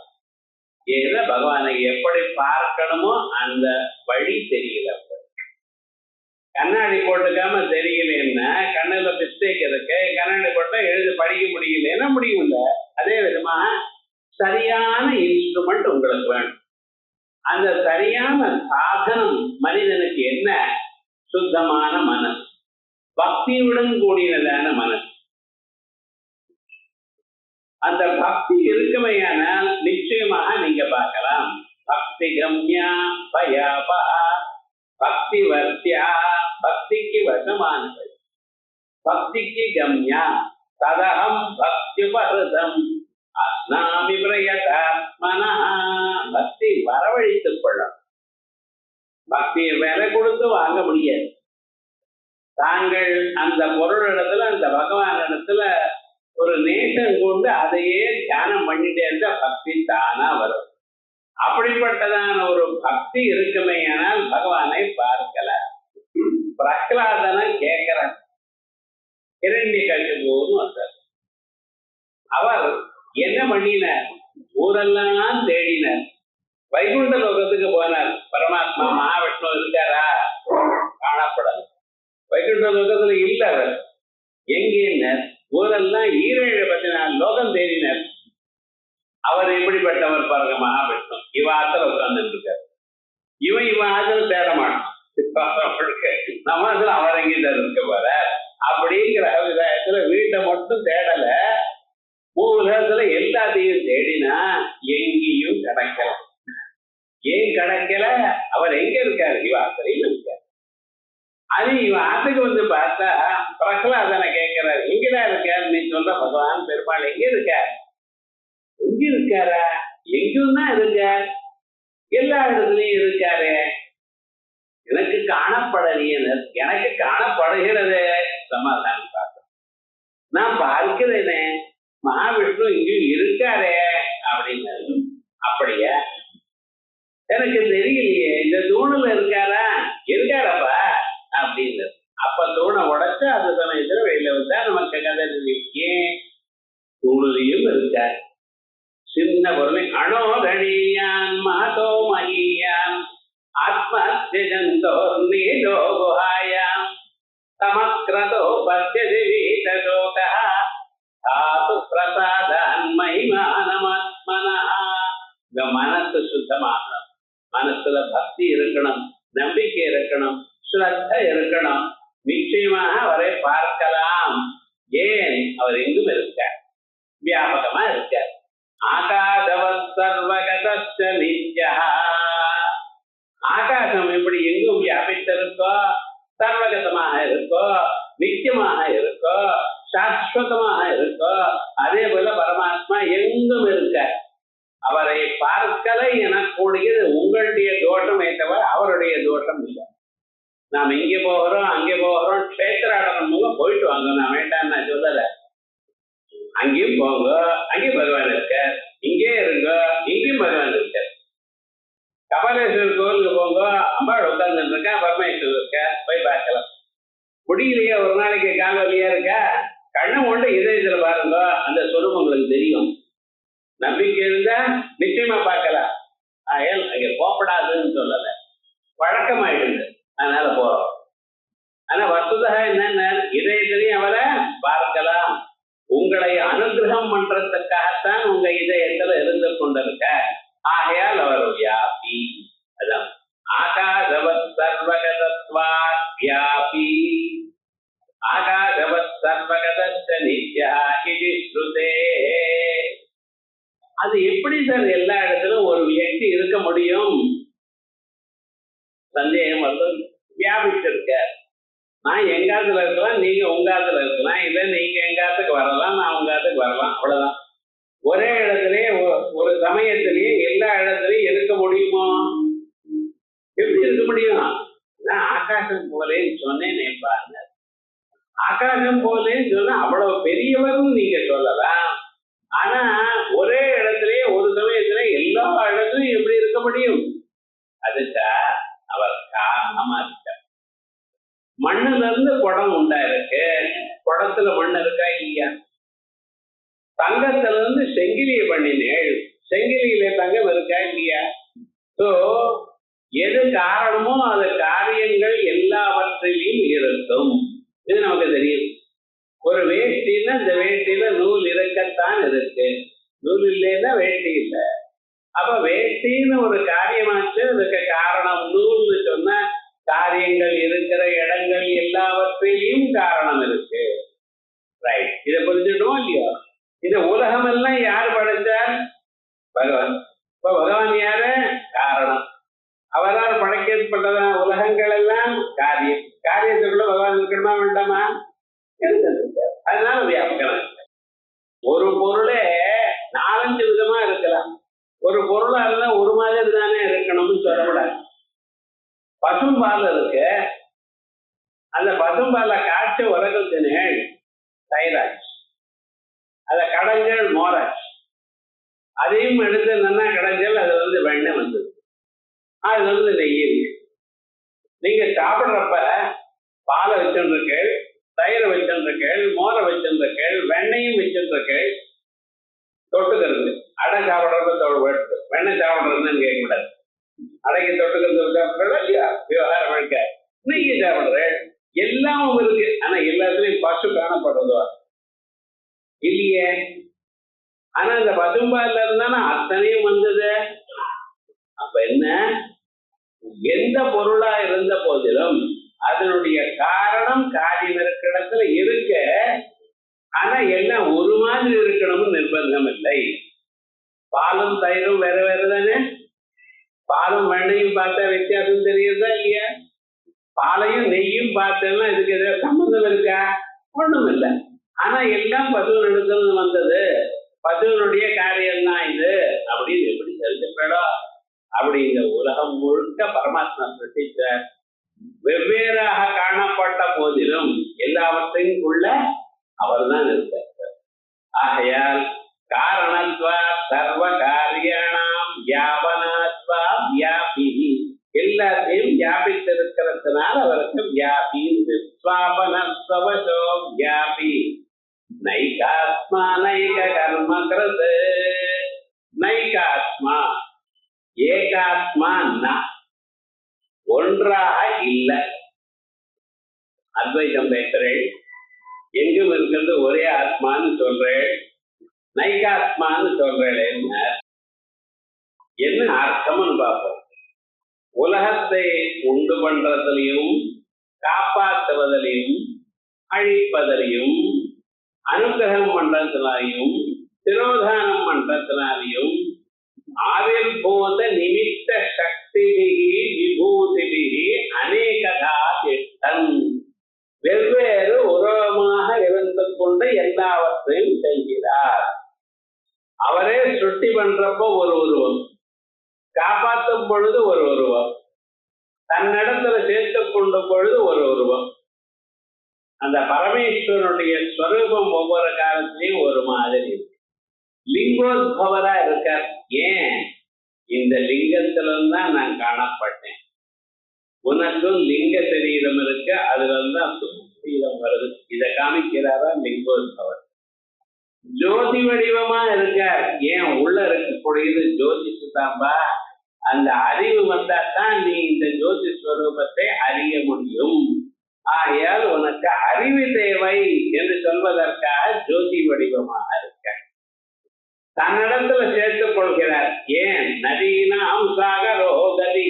ஏன்னா பகவானை எப்படி பார்க்கணுமோ அந்த வழி தெரியல. கண்ணாடி போட்டுக்காம தெரியலன்னா கண்ணுல மிஸ்டேக் இருக்கு, கண்ணாடி போட்டா எழுதி படிக்க முடியலன்னா முடியல. அதே விதமா சரியான இன்ஸ்ட்ருமெண்ட் உங்களுக்கு வேணும். அந்த சரியான சாதனம் மனிதனுக்கு என்ன? சுத்தமான மனசு, பக்தியுடன் கூடியதான மனசு. அந்த பக்தி இருக்குமையானால் நிச்சயமாக நீங்க பார்க்கலாம். பக்தி கம்யா பயாபா பக்தி வர்த்தியா பக்திக்கு வசமானது, பக்திக்கு கம்யா ததகம் பக்தியுபஹிருதம் அஸ்னாமி பிரயதாத்மனா. பக்தி வரவழைத்துக் கொள்ளணும். பக்தியை விலை கொடுத்து வாங்க முடியாது. தாங்கள் அந்த பொருளிடத்துல அந்த பகவான் இடத்துல ஒரு நேசம் கொண்டு அதையே தியானம் பண்ணிட்டே இருந்தா பக்தி தானா வரும். அப்படிப்பட்டதான ஒரு பக்தி இருக்குமே ஆனால் பகவானை பார்க்கல. பிரகலாதனை கேட்கிறான். இரண்யகசிபுன்னு வந்தார். அவர் என்ன பண்ணினார்? ஊரெல்லாம் தேடினார். வைகுண்ட லோகத்துக்கு போனார். பரமாத்மா மகாவிஷ்ணு இருக்காரா? காணப்படாது. வைகுண்ட லோகத்துல இல்ல. அவர் எங்கேனர்? ஊரெல்லாம் 7 லோகம் தேடினார். அவர் எப்படிப்பட்டவர் பாருங்க, மகாவிஷ்ணு இவ ஆத்துல உட்கார்ந்து இருக்காரு. இவன் ஆத்துல தேட மாட்டான். நம்ம அதுல அவர் எங்கிட்ட இருக்க போற அப்படிங்கிற அபிப்பிராயத்துல வீட்டை மட்டும் தேடல, உலகத்துல எல்லாத்தையும் தேடினா எங்கேயும் கிடைக்கல. ஏன் கிடைக்கல? அவர் எங்க இருக்காரு? இவ ஆத்திரையும் இருக்காரு. அது இவன் ஆத்துக்கு வந்து பார்த்தா பிரகலாதனை கேட்கிறாரு, எங்கதான் இருக்காரு? நீ சொல்ற பகவான் பெருமாள் எங்க இருக்காரு? எங்க இருக்காரா? எங்கும் தான் இருக்கார், எல்லா இடத்துலயும் இருக்காரு. எனக்கு காணப்படலையே. எனக்கு காணப்படுகிறது. சமாதானம் பார்க்க நான் பார்க்கிறேனே, மகாவிஷ்ணு இங்கேயும் இருக்காரே அப்படின்னு. அப்படியா? எனக்கு தெரியலையே. இந்த தூணுல இருக்காரா? இருக்காரப்பா அப்படின்னு. அப்ப தூணை உடைச்சு அது சமயத்துல வெளியில வந்தா நமக்கு கதை தெரியும். தூணுலையும் இருக்காரு. சின்ன பொருளை அணோரணியான் மகதோ மகியான் ஆத்மஜந்தோர் நீலோ குஹாயாம் சமக்ரதோ பத்யதி வீதசோகா தாது பிரசாதான் மகிமானமாத்மனா. இந்த மனசு சுத்தமாகணும். மனசுல பக்தி இருக்கணும், நம்பிக்கை இருக்கணும், ஸ்ரத்த இருக்கணும். நிச்சயமாக அவரை பார்க்கலாம். ஏன்? அவர் எங்கும் இருக்கார், வியாபகமா இருக்கார். ஆகாசவத் சர்வகதஸ்ச நித்யஹ. ஆகாசம் எப்படி எங்கும் வியாபித்திருக்கோ, சர்வகதமாக இருக்கோ, நித்தியமாக இருக்கோ, சாஸ்வதமாக இருக்கோ, அதே போல பரமாத்மா எங்கும் இருக்க. அவரை பார்க்கலை எனக்கூடியது உங்களுடைய தோஷமே தவிர அவருடைய தோஷம் இல்லை. நாம் இங்கே போகிறோம் அங்கே போகிறோம், கஷேத்திராடனம் மூலம் போயிட்டு வாங்க, நான் வேண்டாம் நான் சொல்லல. அங்கேயும் போங்க, அங்கேயும் பகவான் இருக்க. இங்கே இருங்க, இங்கேயும் பகவான் இருக்க. கபாலேஸ்வரர் கோவிலுக்கு போங்க, அம்பாள் உட்கார்ந்து இருக்கா, பரமேஸ்வரர் இருக்க, போய் பார்க்கலாம். முடியலையா? ஒரு நாளைக்கு காணொலியா இருக்க, கண்ணை கொண்டு இதயத்துல பாருங்க, அந்த சொரூபம் உங்களுக்கு தெரியும். நம்பிக்கை இருந்தா நிச்சயமா பார்க்கலாம். ஆயல் அங்கே போகப்படாதுன்னு சொல்லல, வழக்கமாயிடுது, அதனால போறோம். ஆனா வஸ்துதா என்னன்னா இதயத்திலையும் அவரை பார்க்கலாம். உங்களை அனுகிரகம் பண்றதுக்காகத்தான் உங்க இதயத்துல இருந்து கொண்டிருக்க. ஆகையால் அவர் வியாபி. அதான் ஆகாசவத் சர்வகதத்வா வியாபி. ஆகாசவத் சர்வகதஸ்ச நித்யா இதி ஸ்ருதே. அது எப்படி சார் எல்லா இடத்திலும் ஒரு வியக்தி இருக்க முடியும்? சந்தேகம் வந்து வியாபிச்சிருக்க. நான் எங்காத்துல இருக்கலாம், நீங்க உங்காத்துல இருக்கலாம், இல்ல நீங்க எங்காத்துக்கு வரலாம், நான் உங்காத்துக்கு வரலாம், அவ்வளவுதான். ஒரே இடத்துலயே ஒரு சமயத்திலேயே எல்லா இடத்துலயும் இருக்க முடியுமோ? எப்படி இருக்க முடியும்? நான் ஆகாசம் போலேன்னு சொன்னேனே பாருங்க. ஆகாசம் போலேன்னு சொன்னா அவ்வளவு பெரியவரும் நீங்க சொல்லலாம். ஆனா ஒரே இடத்துலயே ஒரு சமயத்துல எல்லா இடத்துலயும் எப்படி இருக்க முடியும்? அதுக்கா அவர் காரணமா இருக்க. மண்ணுல இருந்து குடம் உண்டா இருக்கு, குடத்துல மண் இருக்கா இல்லையா? தங்கத்துல இருந்து செங்கிலிய பண்ணினேள், செங்கிலியில தங்கம் இருக்கா இல்லையா? சோ எது காரணமோ அது காரியங்கள் எல்லாவற்றிலையும் இருக்கும். இது நமக்கு தெரியும். ஒரு வேஷ்டின்னா இந்த வேஷ்டியில நூல் இருக்கத்தான் இருக்கு, நூல் இல்லைன்னா வேஷ்டி இல்லை. அப்ப வேஷ்டின்னு ஒரு காரியமாச்சு, அதுக்கு காரணம் நூல்னு சொன்னா காரியங்கள் இருக்கிற இடங்கள் எல்லாவற்றிலையும் காரணம் இருக்கு. ரைட், இதை புரிஞ்சுட்டோம் இல்லையா? இந்த உலகம் எல்லாம் யார் படைச்சார்? பகவான். இப்ப பகவான் யாரு? காரணம். அவரால் படைக்கப்பட்டதான உலகங்கள் எல்லாம் காரியம். காரியத்துக்குள்ள பகவான் இருக்கணுமா வேண்டாமா? அதனால வியாபகம். ஒரு பொருளே 4-5 விதமா இருக்கலாம். ஒரு பொருளா இருந்தா ஒரு மாதிரி தானே இருக்கணும்னு சொல்லக்கூடாது. பசும்பால் இருக்கு, அந்த பசும்பால காய்ச்ச உரகத்தினேள் தயிராச்சு, அதை கடைஞ்சல் மோராச்சு, அதையும் எடுத்து நல்லா கடைஞ்சல் அது வெண்ணெய் வந்தது, அது நெய் இருக்கு. நீங்க சாப்பிட்றப்ப பாலை வச்சுருக்கேள், தயிரை வச்சுருக்கேள், மோரை வச்சுருக்கேள், வெண்ணையும் வச்சுருக்கேள். தொட்டுக்கிறது அடை சாப்பிட்றப்ப வெண்ணெய் சாப்பிட்றதுன்னு கேட்கக்கூடாது. அடைக்கு தொட்டுக்கிறது சாப்பிட்றா இல்லையா, விவகாரம் இருக்க. நெய்யை சாப்பிட்றேன், எல்லாமும் இருக்கு. ஆனா எல்லாத்துலயும் பசு காணப்படுறதோ இல்லையே. ஆனா இந்த பசும்பால்ல இருந்தானா அத்தனையும் வந்தது. அப்ப என்ன, எந்த பொருளா இருந்த போதிலும் அதனுடைய காரணம் காரியம் இருக்கிற இடத்துல இருக்க. ஆனா எல்லாம் ஒரு மாதிரி இருக்கணும்னு நிர்பந்தம் இல்லை. பாலும் தயிரும் வேற வேற தானே. பாலும் வெண்ணையும் பார்த்தா வித்தியாசம் தெரியுதா இல்லையா? பாலையும் நெய்யும் பார்த்தேன்னா இதுக்கு எதாவது சம்பந்தம் இருக்கா? ஒண்ணும் இல்லை. ஆனா எல்லாம் பசுவனிடத்துல வந்தது, பசுவனுடைய காரியம் தான் இது அப்படின்னு எப்படி தெரிஞ்சுக்கடா? அப்படி இந்த உலகம் முழுக்க பரமாத்மா சிருஷ்டிச்ச வெவ்வேறாக காணப்பட்ட போதிலும் எல்லாவற்றையும் உள்ள அவர் தான் இருக்கார். ஆகையால் காரணத்வா சர்வ காரியாணாம் வியாபனாத்வா வியாபி, எல்லாத்தையும் வியாபித்திருக்கிறதுனால அவருக்கு வியாபி. ஸ்வாபனஸ்வசோ வியாபி நைகாத்மா நைக கர்ம கிருத். நைகாத்மா ஏகாத்மா ந, ஒன்றாக இல்லை. அத்வைதம் பேசுறேன், எங்கும் இருக்கிறது ஒரே ஆத்மான்னு சொல்றேன், நைகாத்மான்னு சொல்றேன். என்ன அர்த்தம்னு பார்ப்போம். உலகத்தை உண்டு பண்றதுலையும் காப்பாற்றுவதிலையும் அழிப்பதிலையும் அனுகிரகம் பண்றதுனாலையும் திரோதானம் பண்றதுனாலையும் ஆவிர்பூத நிமித்த சக்திபிகி விபூதிபிகி அநேகதா திட்டம், வெவ்வேறு உருவமாக இருந்து கொண்டு எல்லாவற்றையும் செய்கிறார். அவரே சுட்டி பண்றப்போ ஒரு உருவம், காப்பாற்றும் பொழுது ஒரு உருவம், தன்னிடத்துல சேர்த்து கொண்ட பொழுது ஒரு உருவம். அந்த பரமேஸ்வரனுடைய ஸ்வரூபம் ஒவ்வொரு காலத்திலையும் ஒரு மாதிரி இருக்கு. லிங்கோத்பவரா இருக்கார். ஏன்? இந்த லிங்கத்தில்தான் நான் காணப்பட்டேன், உனக்கும் லிங்க சரீரம் இருக்கு, அதுல தான் சரீரம் வருது. இதை காமிக்கிறாரா லிங்கோத்பவர். ஜோதி வடிவமா இருக்கார். ஏன்? உள்ள இருக்கக்கூடியது ஜோதி சுதாம்பா. அந்த அறிவு வந்தா தான் நீ இந்த ஜோதி ஸ்வரூபத்தை அறிய முடியும். ஆகையால் உனக்கு அறிவு தேவை என்று சொல்வதற்காக ஜோதி வடிவமாக இருக்க தன்னிடத்துல சேர்த்துக் கொள்கிறார். ஏன்? நதியினாம் சாகரோகதி,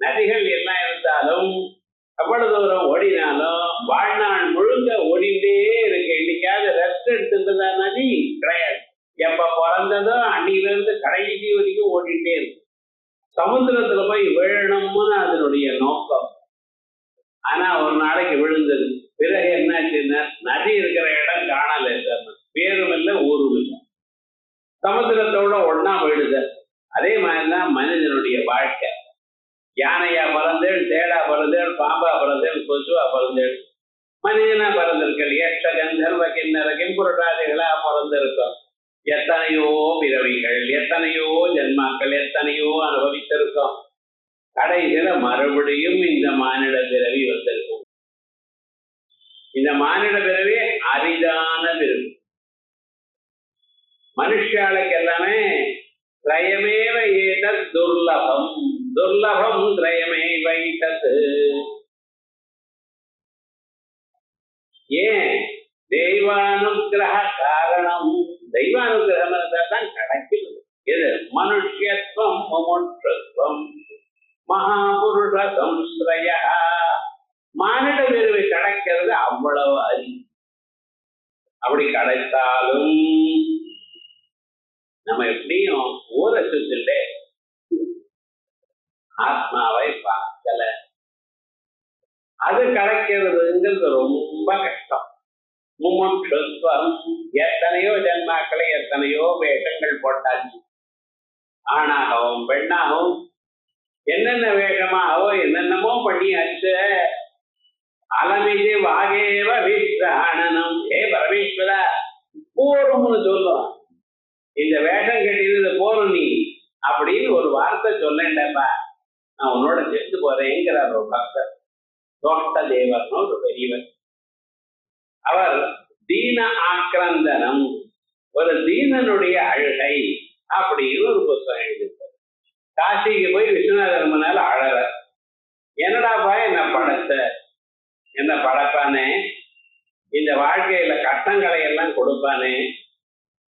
நதிகள் என்ன இருந்தாலும் எவ்வளவு தூரம் ஓடினாலும் வாழ்நாள் முழுக்க ஓடிண்டே இருக்கு. இன்னைக்காவது ரெஸ்ட் எடுத்துட்டதா நதி கிடையாது. எப்ப பிறந்ததோ அன்னிலிருந்து கடைசி வரைக்கும் ஓடிட்டே இருக்கு. சமுத்திரத்துல போய் விழணும்னு அதனுடைய நோக்கம். ஆனா ஒரு நாளைக்கு விழுந்தது. பிறகு என்னாச்சுன்னா நதி இருக்கிற இடம் காணல, பேரும் இல்லை ஊரும் இல்லை, சமுத்திரத்தோட ஒன்னா போயிடுது. அதே மாதிரிதான் மனிதனுடைய வாழ்க்கை. யானையா பிறந்தேன், தேடா பிறந்தேன், பாம்பா பிறந்தேன், கொசுவா பிறந்தேன், மனிதனா பிறந்திருக்கல், ஏற்ற கந்தர்வ கிண்ணற கிம்புருடாதிகளா பிறந்திருக்கோம். எத்தனையோ பிறவிகள், எத்தனையோ ஜென்மாக்கள், எத்தனையோ அனுபவித்திருக்கோம். கடைசியில மறுபடியும் இந்த மானிட பிறவி வந்திருக்கும். இந்த மானிட பிறவி அரிதான பிறவி. மனுஷாளுக்கு எல்லாமே திரயமேவ ஏதத் துர்லபம், துர்லபம் திரயமேவ ஏதத். ஏன்? தெய்வானுகிரக காரணம். தெய்வானுகிரகம் இருந்தால் தான் கிடைக்கிறது. எது? மனுஷத்துவம், முமுட்சுத்துவம், மகாபுருஷ சம்ஸ்ரய. மானிட பிறவி கிடைக்கிறது அவ்வளவு அரி. அப்படி கிடைத்தாலும் நம்ம எப்படியும் ஊரை சுத்திட்டு ஆத்மாவை பார்க்கல. அது கிடைக்கிறதுங்கிறது ரொம்ப கஷ்டம். முமுட்சுத்வம், எத்தனையோ ஜன்மாக்களை எத்தனையோ வேஷங்கள் போட்டாச்சு. ஆணாகவும் பெண்ணாகவும் என்னென்ன வேஷமாகவோ என்னென்னமோ பண்ணியாச்சு. அலமிதி வாகேவ விஸ்ராணனம், ஏ பரமேஸ்வரா போரும்னு சொல்லும். இந்த வேஷம் கட்டினது போரும் நீ அப்படின்னு ஒரு வார்த்தை சொல்லேன்டப்பா, நான் உன்னோட சேர்த்து போறேங்கிறார் ஒரு பக்தர். தோட்ட தேவர்னு ஒரு பெரியவர். அவர் தீன ஆக்கிரந்தனம், ஒரு தீனனுடைய அழுகை அப்படின்னு ஒரு புத்தகம் எழுதியிருக்கார். காசிக்கு போய் விஸ்வநாதர் முன்னால அழற, என்னடாப்பா என்ன படைச்ச, என்ன படைப்பானே, இந்த வாழ்க்கையில கஷ்டங்களை எல்லாம் கொடுப்பானே,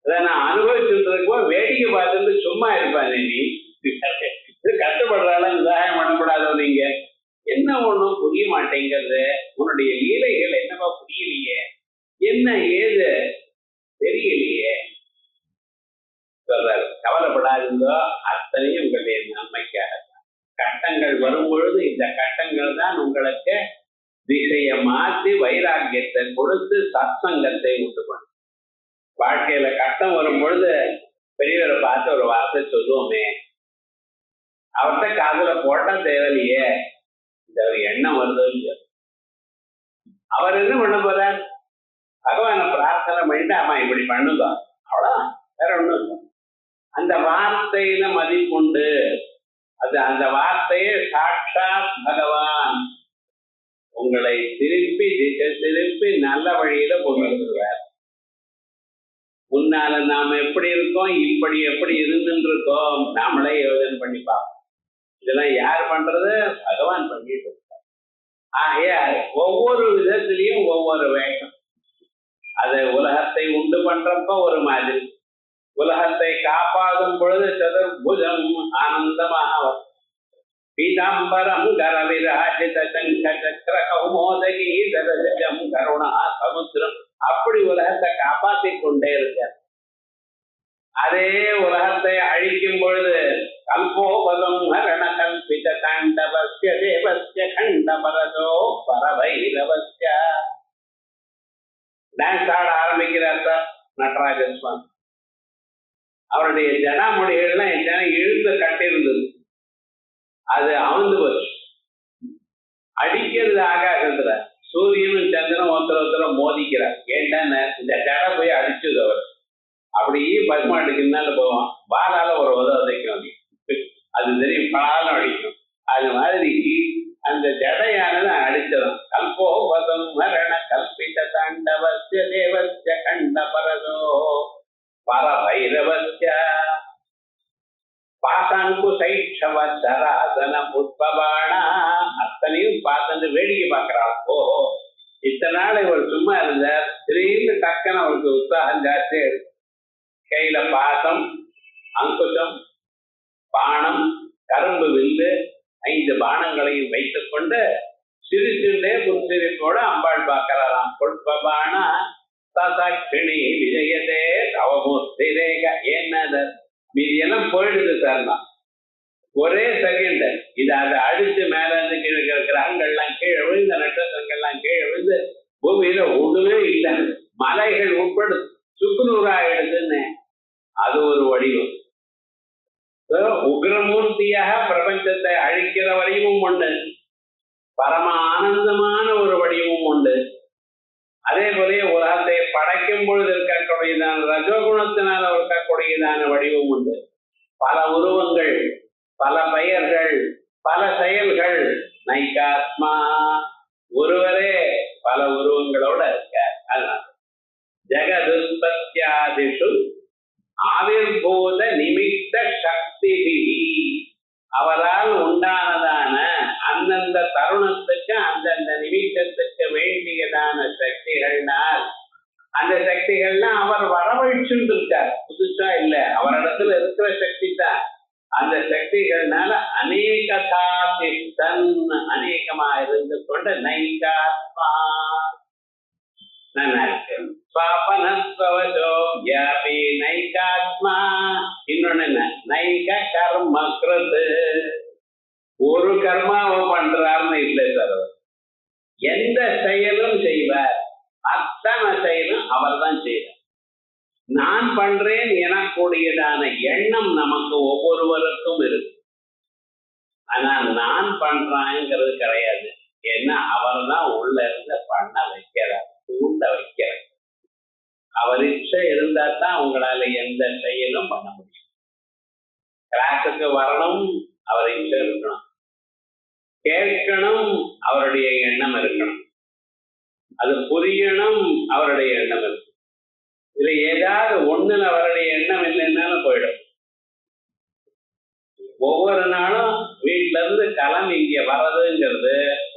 அதை நான் அனுபவிச்சுட்டு இருக்கோம் வேடிக்கை பார்த்துட்டு சும்மா இருப்பானே, நீ கஷ்டப்படுறால விவசாயம் பண்ணக்கூடாதோ, நீங்க என்ன ஒண்ணும் புரிய மாட்டேங்கிறது, உன்னுடைய லீலைகள் என்னவா புரியலையே, என்ன ஏது தெரியலையே சொல்றாரு. கவலைப்படாதுங்கோ, அத்தனையும் உங்களுடைய நன்மைக்காக. கட்டங்கள் வரும் பொழுது இந்த கட்டங்கள் தான் உங்களுக்கு திசையை மாற்றி வைராக்கியத்தை கொடுத்து சத்சங்கத்தை உண்டு பண்ணும். வாழ்க்கையில கட்டம் வரும் பொழுது பெரியவரை பார்த்து ஒரு வார்த்தை சொல்லுவோமே, அவர்கிட்ட காதுல போட்டா தேவையில்லையே, இந்த ஒரு எண்ணம் வருது. அவர் என்ன பண்ண போறார், பகவானை பிரார்த்தனை பண்ணிட்டு ஆமா இப்படி பண்ணுதோ, அவ்வளவுதான், வேற ஒண்ணும் இல்லை. அந்த வார்த்தையில மதிப்புண்டு, அது அந்த வார்த்தையே சாட்சாத் பகவான் உங்களை திருப்பி திசை திருப்பி நல்ல வழியில கொண்டு வந்துருவார். முன்னால நாம எப்படி இருக்கோம், இப்படி எப்படி இருந்துட்டு இருக்கோம், நாமளே யோசனை பண்ணி பார்ப்போம். இதெல்லாம் யார் பண்றது, பகவான் பண்ணிட்டு இருக்கார். ஆகையால் ஒவ்வொரு விதத்திலையும் ஒவ்வொரு வேகம். அது உலகத்தை உண்டு பண்றப்ப ஒரு மாதிரி, உலகத்தை காப்பாற்றும் பொழுது சதுர்புஜம் ஆனந்தமாக வரும். பீதாம்பரம் கரவிராஜித சங்க சக்கர கௌமோதகி தரஜம் கருணா சமுத்திரம், அப்படி உலகத்தை காப்பாற்றி கொண்டே இருக்க. அதே உலகத்தை அழிக்கும் பொழுது கல்போபதம் ஹரண கல்பித தாண்டவஸ்ய தேவஸ்ய கண்டபரதோ பரவைரவஸ்ய. டான்ஸ் ஆட ஆரம்பிக்கிறார் சார் நடராஜன் சுவாமி. அவருடைய ஜடாமுடிகள்லாம் இழுத்து கட்டியிருந்தது, அது அவுந்து போச்சு. அடிக்கிறது ஆகாசத்துல, சூரியனும் சந்திரனும் ஒருத்தர் மோதிக்கிறார். ஏன்னா இந்த ஜடை போய் அடிச்சது அவர். அப்படியே பசுமாட்டுக்குனால போவான், பாலால ஒரு உதவிக்கும், அது தெரியும், பலாலும் அடிக்கும். அது மாதிரி அந்த ஜடையானது அடிச்சதும் கல்போபதம் மரண கல்பித தாண்டவஸ்ய தேவஸ்ய கண்டபரதோ பரவைரவஸ்ய பாசாங்குசைஷவ சராசன புஷ்பபாணா. அத்தனையும் பார்த்து வேடிக்கை பார்க்கிறாள். ஓஹோ, இத்தனை நாள் இவர் சும்மா இருந்தார், திடீர்னு டக்குன்னு அவருக்கு உற்சாகம் ஜாஸ்தி இருக்கு. கையில பாசம், அங்குசம், பானம், கரும்பு வில்லு, 5 பானங்களையும் வைத்துக் கொண்டு சிரிச்சுண்டே புன்சிரிப்போட அம்பாள் பார்க்கிறாராம். புஷ்பபாணா ததாட்சிணி விஜயதே தவமூர்த்தி ரேக. என்னது மீதியெல்லாம் போயிடுது சார்னா, ஒரே செகண்ட் இது அதை அடிச்சு மேல இருந்து கீழே கிரகங்கள்லாம் கீழே விழுந்து, நட்சத்திரங்கள்லாம் கீழே விழுந்து, பூமியில ஒண்ணுமே இல்லை, மலைகள் உட்பட சுக்குநூறாயிடுதுன்னு. அது ஒரு வடிவம். உக்ரமூர்த்தியாக பிரபஞ்சத்தை அழிக்கிற வடிவமும் உண்டு, பரம ஆனந்தமான ஒரு வடிவமும் உண்டு. அதே போல உலகத்தை படைக்கும் பொழுது இருக்கக்கூடியதான ரஜோகுணத்தினால் இருக்கக்கூடியதான வடிவம் உண்டு. பல உருவங்கள், பல பெயர்கள், பல செயல்கள். நைகாத்மா ஒருவரே பல உருவங்களோட இருக்கார். அதனால ஜெகதுத்பத்யாதிஷு ஆவிர்பூத நிமித்த சக்தி, அவரால் உண்டானதான அந்தந்த தருணத்துக்கு அந்தந்த நிமித்தத்துக்கு வேண்டியதான சக்திகள்னால், அந்த சக்திகள்லாம் அவர் வரவழைச்சுட்டு இருக்கார், புதுசா இல்ல, அவரிடத்துல இருக்கிற சக்தி தான். அந்த சக்திகள்னால அநேகதாதிஷ்டன், அநேகமா இருந்து கொண்ட நைகாத்மா ஸ்வாபனஸ்வவசோ வியாபி நைகாத்மா. இன்னொன்னு என்ன, நைக கர்ம கிருது, ஒரு கர்மாவை பண்றாருன்னு இல்லை சார், எந்த செயலும் செய்வார். அர்த்த அத்தனை செயலும் அவர் தான் செய்யறார். நான் பண்றேன் எனக்கூடியதான எண்ணம் நமக்கு ஒவ்வொருவருக்கும் இருக்கு. ஆனா நான் பண்றாங்கிறது கிடையாது. ஏன்னா அவர் தான் உள்ள இருந்து பண்ண வைக்கிறார், தூண்ட வைக்கிறார். அவர் இச்சை இருந்தா தான் உங்களால எந்த செயலும் பண்ண முடியும். கிளாஸுக்கு வரணும், அவர் இச்சை இருக்கணும். கேட்கணும், அவருடைய எண்ணம் இருக்கணும். அது புரியணும், அவருடைய எண்ணம் இருக்கு. இதுல ஏதாவது ஒண்ணுல அவருடைய எண்ணம் இல்லைன்னாலும் போயிடும். ஒவ்வொரு நாளும் வீட்டுல இருந்து கிளம்பி இங்க வர்றதுங்கிறது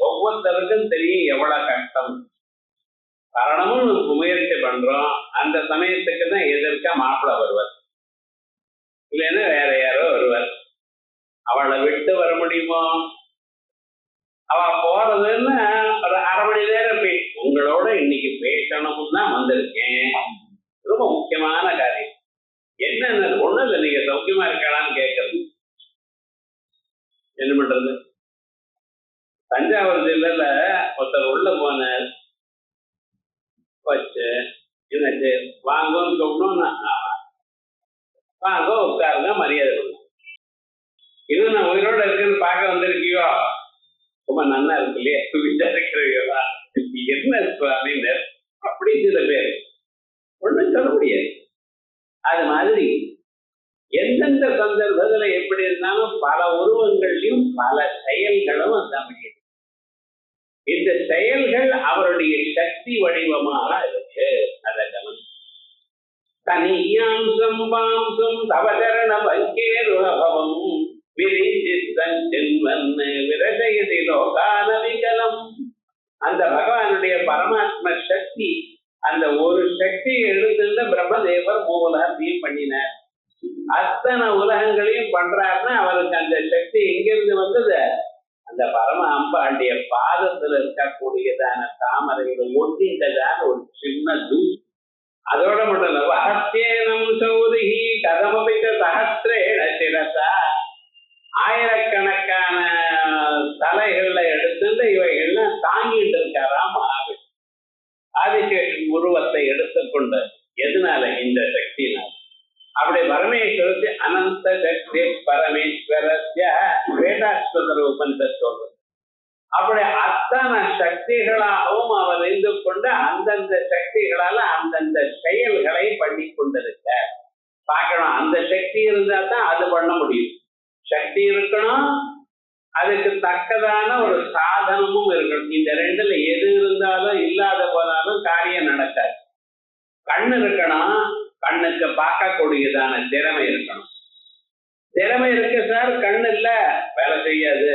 ஒவ்வொருத்தருக்கும் தெரியும் எவ்வளவு கஷ்டம். வரணும்னு முயற்சி பண்றோம், அந்த சமயத்துக்கு தான் எதிர்க்க மாப்பிள்ளை வருவார், இல்லைன்னா வேற யாரோ வருவார். அவளை விட்டு வர முடியுமோ? அவ போறதுன்னு ஒரு அரை மணி நேரம் உங்களோட இன்னைக்கு பேசணும்னு தான் வந்திருக்கேன். ரொம்ப முக்கியமான காரியம். என்ன ஒண்ணு இல்லை, நீங்க சௌக்கியமா இருக்கலாம்னு கேட்கறது. என்ன பண்றது? தஞ்சாவூர் ஜில்லையில ஒருத்தர் உள்ள போனார், வச்சு என்னாச்சு, வாங்கன்னு சொல்லணும், வாங்க உட்காருங்க மரியாதை கொடுங்க. இன்னும் நான் உயிரோட இருக்குன்னு பார்க்க வந்திருக்கியோ, ரொம்ப நல்லா இருக்கு இல்லையா விசாரிக்கிறீங்களா, என்ன சுவாமின்னு அப்படி சில பேர் ஒன்றும் சொல்ல முடியாது. அது மாதிரி எந்தெந்த சந்தர்ப்பத்துல எப்படி இருந்தாலும் பல உருவங்களையும் பல செயல்களும் அந்த முடியும். இந்த செயல்கள் அவருடைய சக்தி வடிவமாக இருக்கு. அதை கவனம். தனியாம்சம் பாம்சம் தவச்சரண பங்கேருபவம் விரிசித்தன் செல்வன் விரசயதி லோகான விகலம். அந்த பகவானுடைய பரமாத்ம சக்தி, அந்த ஒரு சக்தியை எடுத்துட்டு பிரம்மதேவர் உலகத்தையும் பண்ணினார். அத்தனை உலகங்களையும் பண்றாருன்னா அவருக்கு அந்த சக்தி எங்கிருந்து வந்தது? அந்த பரம அம்பாண்டிய பாதத்துல இருக்கக்கூடியதான தாமரைகளை ஒட்டின்றதான ஒரு சின்ன தூசி. அதோட மட்டும் இல்ல, வஹஸ்யேனம் சௌரிஹி கதமபித சஹஸ்ரேண சிரசா, ஆயிரக்கணக்கான தலைகள்ல எடுத்துட்டு இவைகள்லாம் தாங்கிட்டு இருக்காராம் மகாவிஷ்ணு. ஆதிசேஷன் உருவத்தை எடுத்துக்கொண்டு எதனால? இந்த சக்தினால். அப்படி பரமேஸ்வரத்து அனந்த சக்தி பரமேஸ்வரஸ்ய வேதாஸ்வதர உபனிஷத் சொல்றது. அப்படி அத்தனை சக்திகளாகவும் அவர் இருந்து கொண்டு அந்தந்த சக்திகளால அந்தந்த செயல்களை பண்ணி கொண்டிருக்க பார்க்கணும். அந்த சக்தி இருந்தா தான் அது பண்ண முடியும். சக்தி இருக்கணும், அதுக்கு தக்கதான ஒரு சாதனமும் இருக்கணும். இந்த ரெண்டுல எது இருந்தாலும் இல்லாத போனாலும் காரியம் நடக்காது. கண்ணு இருக்கணும், கண்ணுக்கு பார்க்கக்கூடியதான திறமை இருக்கணும். திறமை இருக்கு சார், கண்ணு இல்ல வேலை செய்யாது.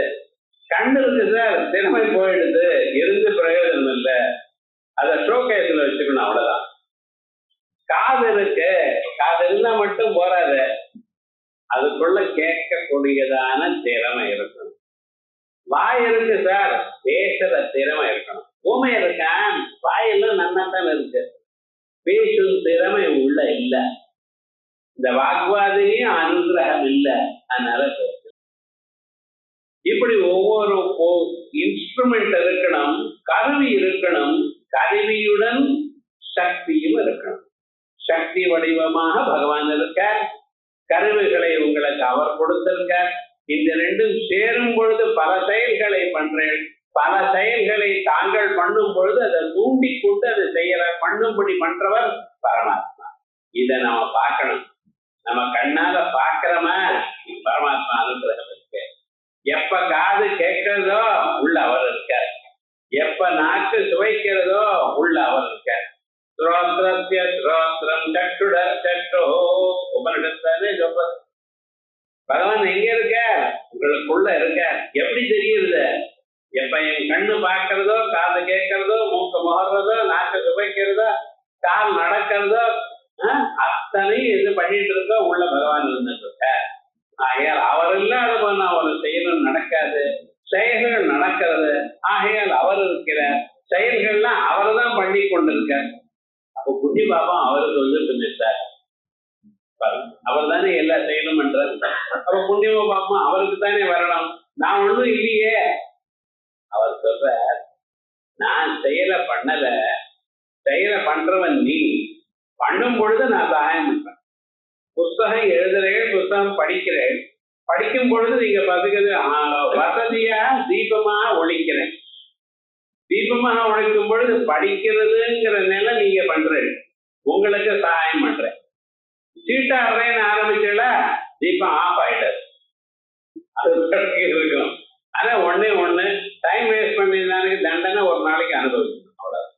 கண்ணு இருக்கு சார், திறமை போயிடுது, இருந்து பிரயோஜனம் இல்லை, அதை ஷோகேஸ்ல வச்சுக்கணும், அவ்வளவுதான். காது இருக்கு, காது இருந்தா மட்டும் போறாது, அதுக்குள்ள கேட்கக்கூடியதான திறமை இருக்கணும். வாய் இருக்கு சார், பேசுற திறமை இருக்கணும். ஊமை இருக்கான், வாயெல்லாம் நன்னாத்தான் இருக்கு, பேசும் திறமை உள்ள இல்ல. இந்த வாக்வாதியும் அனுகிரகம் இல்லை, அதனால பேச. இப்படி ஒவ்வொரு இன்ஸ்ட்ருமெண்ட் இருக்கணும், கருவி இருக்கணும், கருவியுடன் சக்தியும் இருக்கணும். சக்தி வடிவமாக பகவான் இருக்கார், கருவிகளை உங்களுக்கு அவர் கொடுத்திருக்கார். இந்த ரெண்டும் சேரும் பொழுது பல செயல்களை பண்றேன். பல செயல்களை தாங்கள் பண்ணும் பொழுது அதை தூண்டி கொண்டு அதை செய்யற பண்ணும்படி பண்றவர் பரமாத்மா. இதை நம்ம பார்க்கணும். நம்ம கண்ணால பார்க்கிறோமா, பரமாத்மா அனுகிரகம் இருக்கு. எப்ப காது கேட்கிறதோ உள்ள அவர் இருக்கார், எப்ப நாக்கு சுவைக்கிறதோ உள்ள அவர் இருக்கார். ஸ்ரோத்ரஸ்ய ஸ்ரோத்ரம் சட்டுட சட்டோ உபனிஷத்தானே சொல்றது. பகவான் எங்க இருக்கார்? உங்களுக்குள்ள இருக்கார். எப்படி தெரியுது? எப்ப என் கண்ணு பார்க்கிறதோ, காது கேட்கிறதோ, மூக்கு முகர்றதோ, நாக்கு சுவைக்கிறதோ, கால் நடக்கிறதோ, அத்தனையும் இது பண்ணிட்டு இருக்கோ உள்ள பகவான் இருந்துட்டு இருக்க. ஆகையால் அவர் இல்லாத போனா ஒரு செயலும் நடக்காது, செயல்கள் நடக்கிறது. ஆகையால் அவர் இருக்கிறார், செயல்கள்லாம் அவர் தான் பண்ணி கொண்டிருக்கார். அப்போ புத்தி பாபம் அவருக்கு வந்துட்டு சார், அவர் தானே எல்லா செயலும் பண்றாரு. அப்ப புண்ணியமா பாப்போம் அவருக்கு தானே வரணும், நான் ஒண்ணும் இல்லையே. அவர் சொல்ற, நான் செயலை பண்ணல, செயலை பண்றவன் நீ. பண்ணும் பொழுது நான் சகாயம் பண்றேன். புஸ்தகம் எழுதுறேன், புஸ்தகம் படிக்கிறேன். படிக்கும் பொழுது நீங்க பாத்துக்கிறது வசதியா தீபமா ஒழிக்கிறேன். தீபமாக ஒழிக்கும் பொழுது படிக்கிறதுங்கிற நிலை நீங்க பண்றேன், உங்களுக்கு சகாயம் பண்றேன். சீட்டாடுறேன்னு ஆரம்பிச்சல தீபம் ஆஃப் ஆயிட்டாரு, அது இருக்கும். ஆனா ஒண்ணு டைம் வேஸ்ட் பண்ணிருந்தானுக்கு தண்டனை ஒரு நாளைக்கு அனுபவிக்கணும், அவ்வளவு.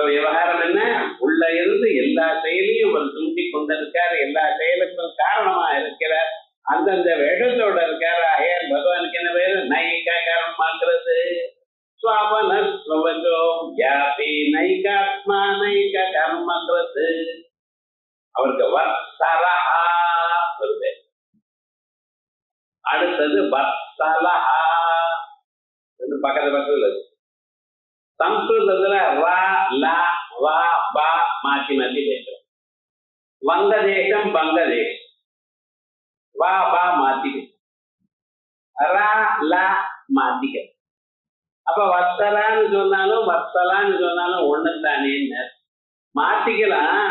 விவகாரம் என்ன, உள்ள இருந்து எல்லா செயலையும் அவர் தூண்டி கொண்டிருக்கார், எல்லா செயலுக்கும் காரணமா இருக்கிறார், அந்தந்த வேஷத்தோட இருக்காரு. ஆகையால் பகவானுக்கு என்ன பேரு, நைகா காரணம் மாத்துறது. ஸ்வபனஸ்வவஜோ வியாபி நைகாத்மா நைக கர்மக்கிறது. அவருக்கு வத்சலஹா வருது. அடுத்தது வத்சலஹா, பக்கத்து பக்கத்துல சம்ஸ்கிருதத்துல ரா லா வா பா மாத்தி மாத்தி பேசுறோம். வங்கதேசம் பங்கதேசம், வா பா மாத்தி பேசுறோம், ரா லா மாத்திக்க. அப்ப வத்சலான்னு சொன்னாலும் வத்சலான்னு சொன்னாலும் ஒண்ணுத்தானே மாத்திக்கலாம்.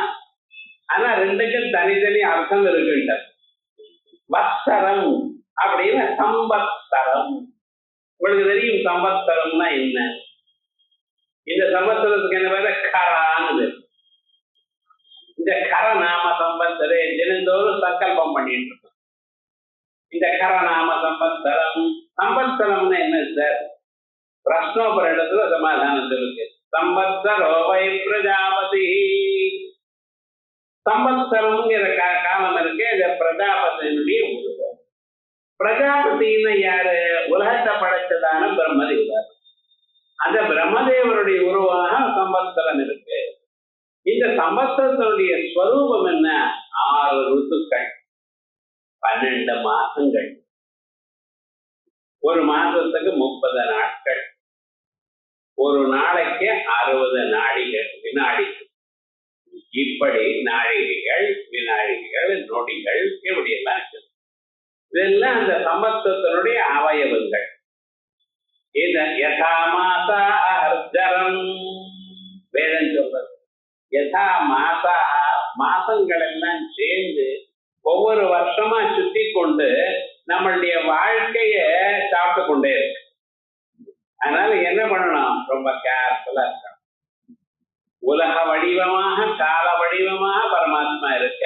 ஆனா ரெண்டுக்கும் தனித்தனி அர்த்தம் இருக்குன்ற. வத்சரம் அப்படின்னு சம்பத்சரம், உங்களுக்கு தெரியும் சம்பத்சரம்னா என்ன? இந்த சம்பத்சரத்துக்கு என்ன பேரு, கரான்னு. இந்த கர நாம சம்பத்சரே தினந்தோறும் சங்கல்பம் பண்ணிட்டு இருக்கோம். இந்த கர நாம சம்பத்சரம், சம்பத்சரம்னா என்ன சார்? பிரஷ்னோபரிடத்துல சமாதானத்தில் இருக்கு. சம்பத்சரோ வை பிரஜாபதி, சம்பத்சரம்ங்கிற காலம் இருக்கு. இந்த பிரஜாபதியினுடைய உருவம். பிரஜாபதினு யாரு? உலகத்தை படைச்சதான பிரம்மதேவர். அந்த பிரம்மதேவருடைய உருவாக சம்பத்சரம் இருக்கு. இந்த சம்பத்சரத்தினுடைய ஸ்வரூபம் என்ன? 6 ருத்துக்கள், 12 மாசங்கள், ஒரு மாசத்துக்கு 30 நாட்கள், ஒரு நாளைக்கு 60 நாடிகள் வினாடிகள். இப்படி நாழிகைகள் வினாழிகள் நொடிகள் இப்படி எல்லாம் இருக்கு. இதெல்லாம் அந்த சம்பத்சரத்தினுடைய அவயவங்கள். இந்த யதா மாசா அர்ஜரம் வேதம் சொல்றது. யதா மாசா, மாசங்கள் எல்லாம் சேர்ந்து ஒவ்வொரு வருஷமா சுத்தி கொண்டு நம்மளுடைய வாழ்க்கைய சாப்பிட்டு கொண்டே இருக்கு. அதனால என்ன பண்ணணும்? ரொம்ப கேர்ஃபுல்லா இருக்கணும். உலக வடிவமாக கால வடிவமாக பரமாத்மா இருக்க,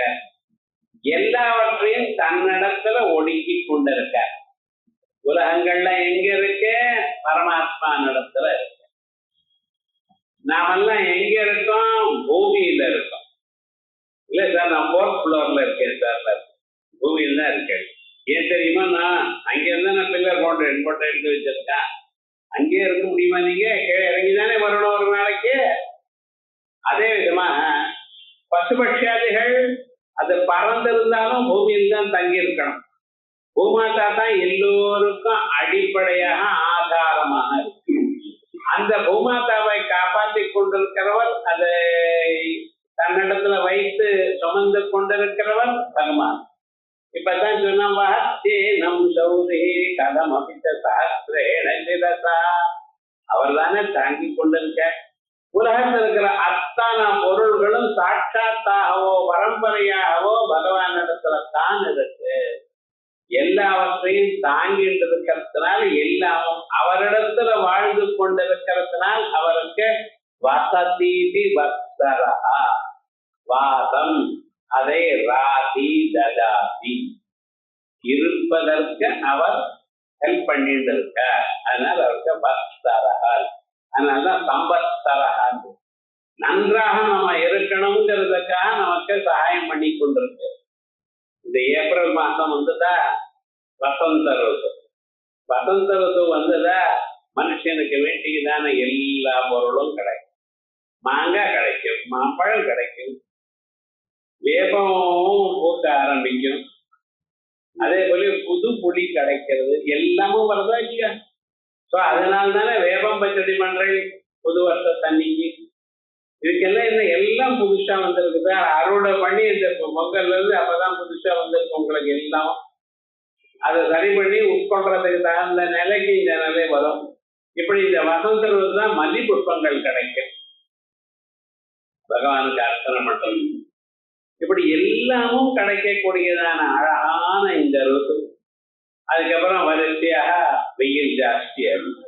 எல்லாவற்றையும் தன்னிடத்துல ஒடுக்கி கொண்டிருக்க. உலகங்கள்ல எங்க இருக்கு? பரமாத்மா இடத்துல இருக்கு. நாமெல்லாம் எங்க இருக்கோம்? பூமியில இருக்கோம். இல்ல சார், நான் 4th ஃப்ளோர்ல இருக்கேன் சார். பூமியில தான் இருக்கேன். ஏன் தெரியுமா? நான் அங்க இருந்தா நான் பில்லர் போட்டு எடுத்து வச்சிருக்கேன். அங்கேயே இருக்க முடியுமா? நீங்க கீழே இறங்கிதானே வரணும் ஒரு நாளைக்கு. அதே விதமா பசுபட்சாதிகள் அது பறந்திருந்தாலும் பூமியில் தான் தங்கி இருக்கணும். பூமாதா தான் எல்லோருக்கும் அடிப்படையாக ஆதாரமாக இருக்கு. அந்த பூமாதாவை காப்பாற்றி கொண்டிருக்கிறவர், அதை தன்னிடத்துல வைத்து சுமந்து கொண்டிருக்கிறவர் பகவான். இப்பதான் சொன்னா நம் சௌரி கதம் அபித்த சாஸ்திரேணா, அவர் தானே தாங்கி கொண்டிருக்க. உலகத்தில் இருக்கிற அத்தனை பொருள்களும் சாட்சாத்தாகவோ பரம்பரையாகவோ பகவானிடத்துல தான் இருக்கு. எல்லாவற்றையும் தாங்கிட்டு இருக்கிறதுனால, எல்லாமும் அவரிடத்துல வாழ்ந்து கொண்டிருக்கிறதுனால் அவருக்கு வசதீதி வத்சரஹா, வாசம், அதை ராதி ததாதி, இருப்பதற்கு அவர் ஹெல்ப் பண்ணிட்டு இருக்க. அதனால அவருக்கு வத்சரஹா. அதனாலதான் சம்பத்சரஹா. நன்றாக நம்ம இருக்கணுங்கிறதுக்காக நமக்கு சகாயம் பண்ணி கொண்டிருக்கு. இந்த ஏப்ரல் மாசம் வந்துதா வசந்த ருது. வசந்த ருது வந்ததா மனுஷனுக்கு வேண்டியதான எல்லா பொருளும் கிடைக்கும். மாங்காய் கிடைக்கும், மாம்பழம் கிடைக்கும், வேப்பமும் பூக்க ஆரம்பிக்கும். அதே போல புது புளி கிடைக்கிறது, எல்லாமும் வருதா இல்லையா? ஸோ அதனால தானே வேப்பம் பச்சடி பண்றேன் புது வருஷ தண்ணிக்கு. இதுக்கெல்லாம் என்ன எல்லாம் புதுசா வந்திருக்குதா? அறுவடை பண்ணி இந்த பொங்கல்ல இருந்து அப்பதான் புதுசா வந்திருக்கு உங்களுக்கு எல்லாம். அதை சரி பண்ணி உட்கொள்றதுக்கு தகுந்த நிலைக்கு இந்த நிலை வரும். இப்படி இந்த வசந்த ருது தான் மல்லி புஷ்பங்கள் கிடைக்கும். பகவானுக்கு அர்ச்சனை பண்றது, இப்படி எல்லாமும் கிடைக்கக்கூடியதான அழகான இந்த ருத்து. அதுக்கப்புறம் வரிசையாக வெயில் ஜாஸ்தியாகும்,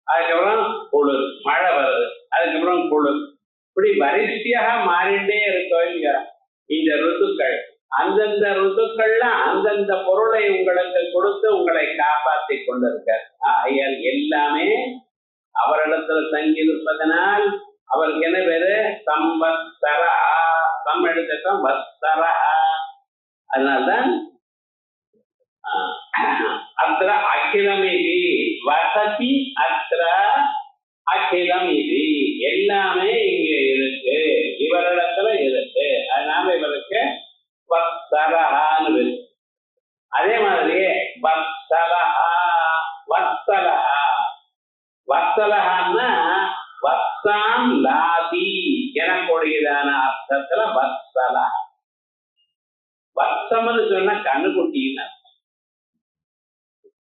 அதுக்கப்புறம் குளிர், மழை வருது, அதுக்கப்புறம் குளிர், இப்படி வரிசையாக மாறிண்டே இருக்கோம் இல்லையா இந்த ருத்துக்கள். அந்தந்த ருத்துக்கள்ல அந்தந்த பொருளை உங்களுக்கு கொடுத்து உங்களை காப்பாற்றி கொண்டிருக்கார். ஆகையால் எல்லாமே அவரிடத்துல தங்கியிருப்பதனால் அவருக்கு என்ன பேரு? சம்பத்சரா. சம் எடுத்துட்டோம், வத்சரா. அதனால்தான் அத்திர அகிலம் இது வசதி, அத்திர அகிலம் இது எல்லாமே இங்க இருக்கு, இவரிடத்துல இருக்கு. அதனால இவருக்கு வத்சரஹான்னு பேரு. அதே மாதிரியே வத்சலஹா, வத்சலஹா, வத்சலஹான்னா வத்சாம் லாதி எனக்கூடியதான அர்த்தத்துல வத்சலஹா. வத்சம்னு சொன்னா கண்ணுக்குட்டின்னு.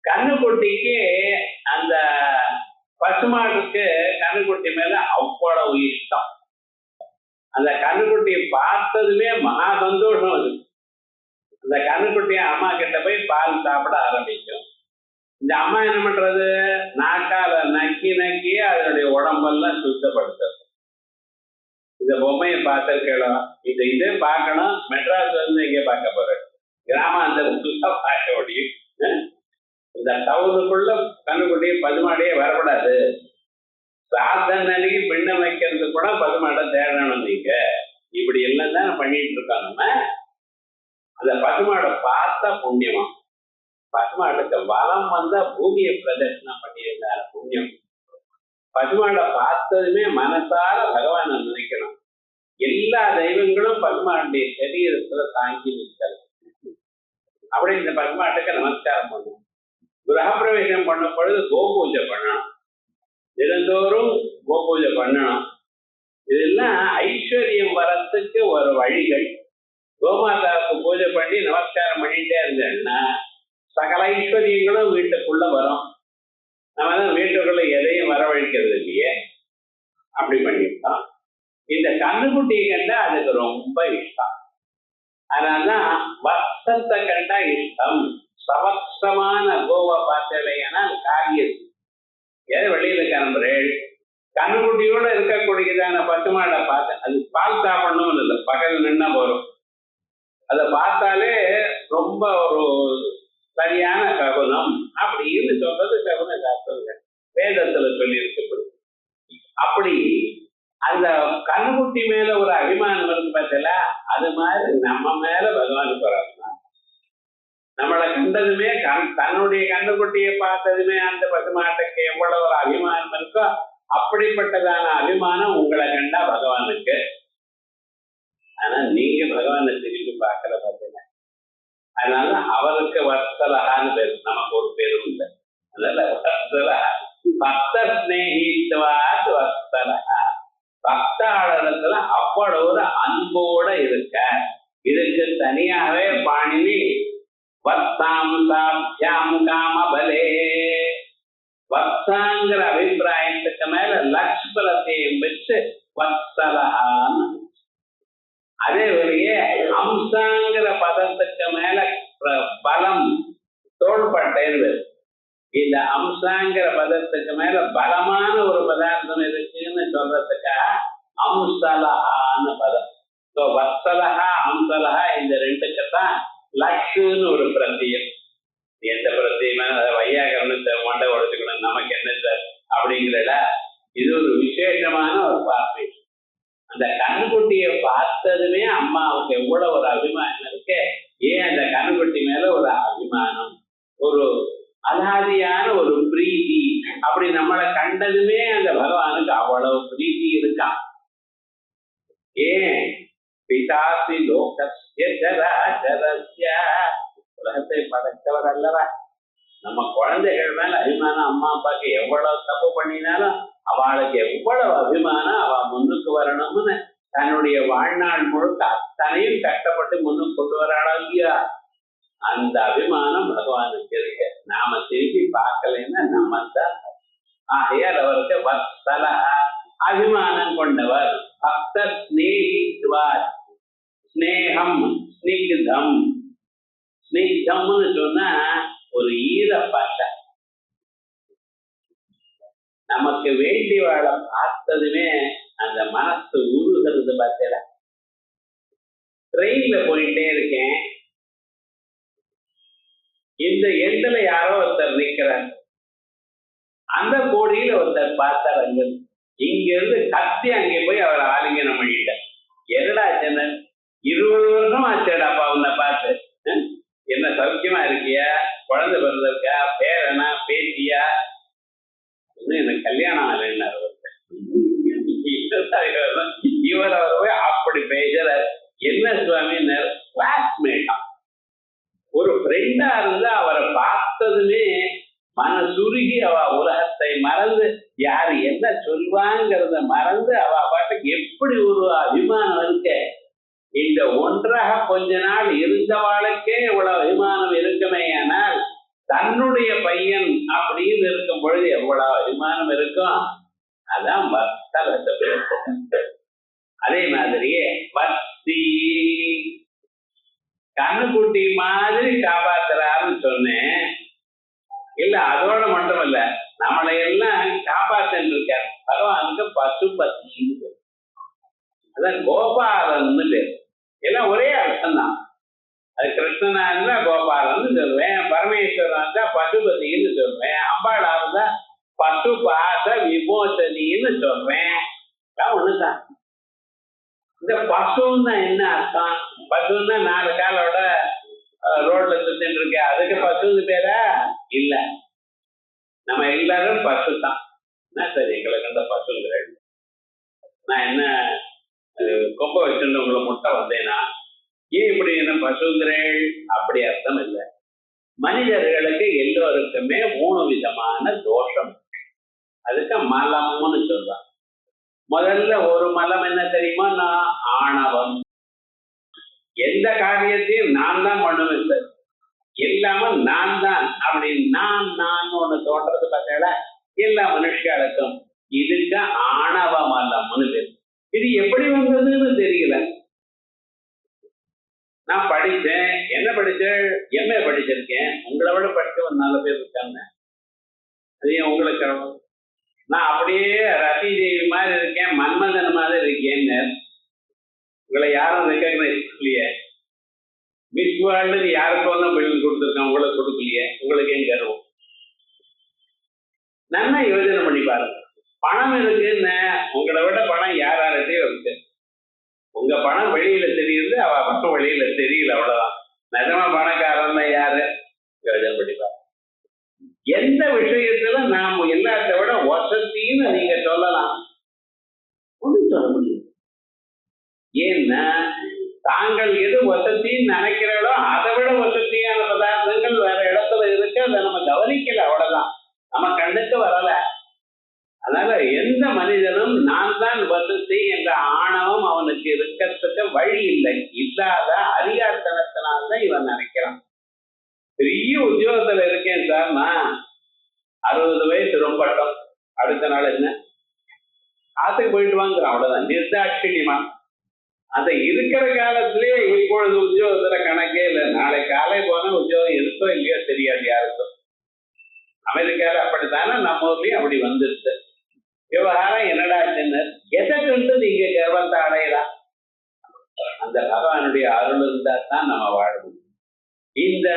கண்ணுக்குட்டிக்கு அந்த பசுமாட்டுக்கு கண்ணுக்குட்டி மேல அவ்வளவு இஷ்டம். அந்த கண்ணுக்குட்டியை பார்த்ததுமே மகா சந்தோஷம். அது அந்த கண்ணுக்குட்டிய அம்மா கிட்ட போய் பால் சாப்பிட ஆரம்பிக்கும். இந்த அம்மா என்ன பண்றது? நாக்கால நக்கி நக்கி அதனுடைய உடம்பெல்லாம் சுத்தப்படுத்துறது. இந்த பொம்மையை பார்த்திருக்கலாம், இதே பார்க்கணும். மெட்ராஸ் வந்து இங்க பார்க்க போறேன், கிராமாந்தரத்துல பார்க்க முடியும். இந்த டவுனுக்குள்ள கண்ணுக்குட்டியை பசுமாடையே வரக்கூடாது. சாதன் அன்னைக்கு பின்ன வைக்கிறது கூட பசுமாடை தேடணும். நீங்க இப்படி எல்லாம் தான் பண்ணிட்டு இருக்கோம். நம்ம அந்த பசுமாடை பார்த்தா புண்ணியமா. பசுமாட்டுக்கு வளம் வந்தா பூமியை பிரதர்சனம் பண்ணியிருந்தாரு புண்ணியம். பசுமாடை பார்த்ததுமே மனசார பகவானை நினைக்கணும். எல்லா தெய்வங்களும் பசுமாட்டுடைய சரீரத்துல தாங்கி நிற்கிறது. அப்படி இந்த பசுமாட்டுக்கு நமஸ்காரம் பண்ணும். கிரகப்பிரவேசம் பண்ணும் பொழுது கோபூஜை பண்ணணும். தினந்தோறும் கோபூஜை பண்ணணும். இதெல்லாம் ஐஸ்வர்யம் வரத்துக்கு ஒரு வழிகள். கோமாதாவுக்கு பூஜை பண்ணி நமஸ்காரம் பண்ணிட்டே இருந்தேன்னா சகல ஐஸ்வர்யங்களும் வீட்டுக்குள்ள வரும். நம்ம தான் வீட்டுக்குள்ள எதையும் வரவழைக்கிறது இல்லையே, அப்படி பண்ணிட்டோம். இந்த கண்ணுக்குட்டியை கண்டா அதுக்கு ரொம்ப இஷ்டம். அதனால்தான் வசத்தை கண்டா இஷ்டம். சவத்சமான கோவா பார்த்தலைன்னா காரியம். ஏதோ வெளியில கிளம்புறேன், கண்ணுக்குட்டியோட இருக்கக்கூடியதான பசுமாடை பார்த்தேன். அது பால் சாப்பிடணும்னு இல்லை, பகல் நின்னா போறோம். அதை பார்த்தாலே ரொம்ப ஒரு சரியான கவனம் அப்படின்னு சொல்றது கவன சாஸ்திரம் வேதத்துல சொல்லி இருக்கு. அப்படி அந்த கண்ணுக்குட்டி மேல ஒரு அபிமானம் இருக்கு பார்த்தல, அது மாதிரி நம்ம மேல பகவானுக்கு ஒரு அபிமானம். நம்மளை கண்டதுமே தன்னுடைய கண்ணுக்குட்டியை பார்த்ததுமே அந்த பசுமாட்டுக்கு எவ்வளவு ஒரு அபிமானம் இருக்கோ அப்படிப்பட்டதான அபிமானம் உங்களை கண்டா பகவானுக்கு. ஆனா நீங்க பகவானை திரும்பி பார்க்கல பார்த்தீங்க. அதனால அவருக்கு வத்சலஹான்னு பேரு, நமக்கு ஒரு பேரும் இல்லை. அதனால வத்சலஹா பக்த ஸ்நேகித்வாத் வத்சலஹா. பக்தாளத்துல அவ்வளவு ஒரு அன்போட இருக்க. இதுக்கு தனியாவே பாணினி வத்சாம் சாப்யாம் காமபலே. வத்சாங்கிற அபிப்பிராயத்துக்கு மேல லக்ஷ்மணத்தையும் வச்சு வத்சலஹான்னு. அதே வழியே அம்சாங்கிற பதத்துக்கு மேல பலம் தோள்பட்டை. இந்த அம்சாங்கிற பதத்துக்கு மேல பலமான ஒரு பதார்த்தம் இருக்குன்னு சொல்றதுக்கு அம்சலஹான்னு பதம். வத்சலஹா அம்சலஹா இந்த ரெண்டுக்குத்தான் லக்ஷுன்னு ஒரு பிரத்தியம். எந்த பிரத்தியமா வையாகரணத்தை மண்டை உடைச்சுக்கணும், நமக்கு என்ன சார் அப்படிங்கிறத. இது ஒரு விசேஷமான ஒரு பார்வை. அந்த கண்ணுக்குட்டியை பார்த்ததுமே அம்மாவுக்கு எவ்வளவு ஒரு அபிமானம் இருக்கு. ஏன் அந்த கண்ணுக்குட்டி மேல ஒரு அபிமானம், ஒரு அலாதியான ஒரு பிரீதி. அப்படி நம்மளை கண்டதுமே அந்த பகவானுக்கு அவ்வளவு பிரீதி இருக்கான். ஏன் பிதாசி லோகஸ்ய ஜராஜரஸ்ய, உலகத்தை படைத்தவர் அல்லவா. நம்ம குழந்தைகள் மேல அபிமானம். அம்மா அப்பாக்கு எவ்வளவு தப்பு பண்ணினாலும் அவளுக்கு எவ்வளவு அபிமானம், அவ முன்னுக்கு வரணும்னு தன்னுடைய வாழ்நாள் முழுக்க அத்தனையும் கஷ்டப்பட்டு முன்னுக்கு கொண்டு வராளா இல்லையா. அந்த அபிமானம் பகவானுக்கு இருக்கு. நாம திரும்பி பார்க்கலன்னா நம்ம தான். ஆகையால் அவருக்கு வத்சலஹா அபிமானம் கொண்டவர். பக்த ஸ்நேகித்வார். ஸ்நேகம், ஸ்னிக்தம். ஸ்னிக்தம்னு சொன்னா ஒரு ஈரப்பட்டை. நமக்கு வேண்டியவாளை பார்த்ததுமே அந்த மனசு உருகிறது. பார்த்தல, ட்ரெயின்ல போயிட்டே இருக்கேன், இந்த எண்ணில் யாரோ ஒருத்தர் நிற்கிறார். அந்த கோடியில ஒருத்தர் பார்த்தார். அங்க இங்க இருந்து கத்தி அங்கே போய் அவர் ஆலிங்கனம் பண்ணிட்டார். என்னடா சென்ன 20 வருஷம் ஆச்சாடாப்பா உன்னை பார்த்து, என்ன சௌக்கியமா இருக்கியா, குழந்தை பிறந்திருக்கா, பேரனா பேத்தியா, எனக்கு கல்யாணம் ஆகலைன்னாரு. இவர் அவர் போய் அப்படி பேசுறார். என்ன சுவாமின்னாரு, கிளாஸ்மேட்டா ஒரு ஃப்ரெண்டா இருந்து அவரை பார்த்ததுமே மனசுருகி அவ உலகத்தை மறந்து யாரு என்ன சொல்வாங்கிறத மறந்து அவ பாட்டுக்கு எப்படி ஒரு அபிமானம் இருக்க. இந்த ஒன்றாக கொஞ்ச நாள் இருந்தவாளுக்கே இவ்வளவு அபிமானம் இருக்குமே, ஆனால் தன்னுடைய பையன் அப்படின்னு இருக்கும் பொழுது எவ்வளவு அபிமானம் இருக்கும். அதான் பக்தரத்தை. அதே மாதிரியே பக்தி கண்ணுக்குட்டி மாதிரி காப்பாத்துறாருன்னு சொன்னேன். இல்ல அதோட மட்டும் இல்ல, நம்மளை எல்லாம் காப்பாத்தின்னு இருக்காரு பகவானுக்கு. பசுபதி, அதான் கோபாலன்னு பேர். எல்லாம் ஒரே அர்த்தம் தான். அது கிருஷ்ணனா இருந்தா கோபாலன்னு சொல்லுவேன், பரமேஸ்வரனா இருந்தா பசுபதினு சொல்லுவேன், அம்பாளா இருந்தா பசு பாச விமோசனின்னு சொல்றேன். ஒண்ணுதான். இந்த பசுன்னா என்ன அர்த்தம்? பசுன்னா 4 காலோட ரோட்ல சுத்தின்னு இருக்க, அதுக்கு பசுன்னு பேரா? இல்ல, நம்ம எல்லாரும் பசு தான். என்ன சரி எங்களுக்கு அந்த பசுங்கிற, நான் என்ன கொம்ப வச்சுட்டு உங்களை முட்டை வந்தேனா, ஏன் இப்படி என்ன பசுங்கிறேன்? அப்படி அர்த்தம் இல்லை. மனிதர்களுக்கு எல்லோருக்குமே 3 விதமான தோஷம். அதுக்கு மலம்னு சொல்றான். முதல்ல ஒரு மலம் என்ன தெரியுமா? நான் ஆணவம். எந்த காரியத்தையும் நான் தான் பண்ணுவேன் சார், எல்லாம நான் தான் அப்படி நான் ஒண்ணு தோன்றது பார்த்தா எல்லா மனுஷர்களுக்கும். இதுக்கு ஆணவ மலம்னு பேர். இது எப்படி வந்ததுன்னு தெரியல. நான் படித்தேன், என்ன படிச்சேன்? எம்ஏ படிச்சிருக்கேன். உங்களை விட படிச்சவன் 4 பேர் இருக்காங்க. அதையும் உங்களுக்கு நான் அப்படியே ரதி தேவி மாதிரி இருக்கேன், மன்மதன் மாதிரி இருக்கேன்னு உங்களை யாரும் ரெக்கக்னைஸ் பண்ணலையே. மிஸ் வேர்ல்டு யாருக்கு ஒன்றும் பில் கொடுத்துருக்கேன், உங்களுக்கு கொடுக்கலையே. உங்களுக்கு ஏன் கருவம்? நல்லா யோசனை பண்ணி பாருங்க. பணம் இருக்குன்னு, உங்களை விட பணம் யார்கிட்டயும் இருக்கு. உங்க பணம் வெளியில தெரியுது, அவ மட்டும் வெளியில தெரியல, அவ்வளவுதான். நிஜமா பணக்காரன் யாரு? யோசனை பண்ணி பாருங்க. எந்த விஷயத்துல நாம் எல்லாத்த விட வசதின்னு நீங்க சொல்லலாம்? ஒன்றும் சொல்ல முடியும். ஏன்னா தாங்கள் எது வசதின்னு நினைக்கிறீங்களோ அதை விட வசதியான பதார்த்தங்கள் வேற இடத்துல இருக்கு, அதை நம்ம கவனிக்கல, அவ்வளவுதான். நம்ம கண்ணுக்கு வரல. அதனால எந்த மனிதனும் நான் தான் வசதி என்ற ஆணவம் அவனுக்கு இருக்கிறதுக்கு வழி இல்லை. இல்லாத அறியாத்தனத்தினால்தான் இவன் நினைக்கிறான். பெரிய உத்தியோகத்துல இருக்கேன் சார், நான் 60 வயசு ரொம்பட்டும், அடுத்த நாள் என்ன ஆத்துக்கு போயிட்டு வாங்குறான், அவ்வளவுதான். நிர்தாட்சியமா அந்த இருக்கிற காலத்திலேயே இப்பொழுது உத்தியோகத்துல கணக்கே இல்லை. நாளை காலை போன உத்தியோகம் இருக்கோ இல்லையோ தெரியாது யாருக்கும். அமெரிக்கால அப்படித்தானே, நம்ம ஊர்லயும் அப்படி வந்துருச்சு. விவகாரம் என்னடா சின்ன எதை கண்டு நீங்க கர்வத்தை அடையலாம்? அந்த பகவானுடைய அருள் இருந்தா தான் நம்ம வாழ முடியும். இந்த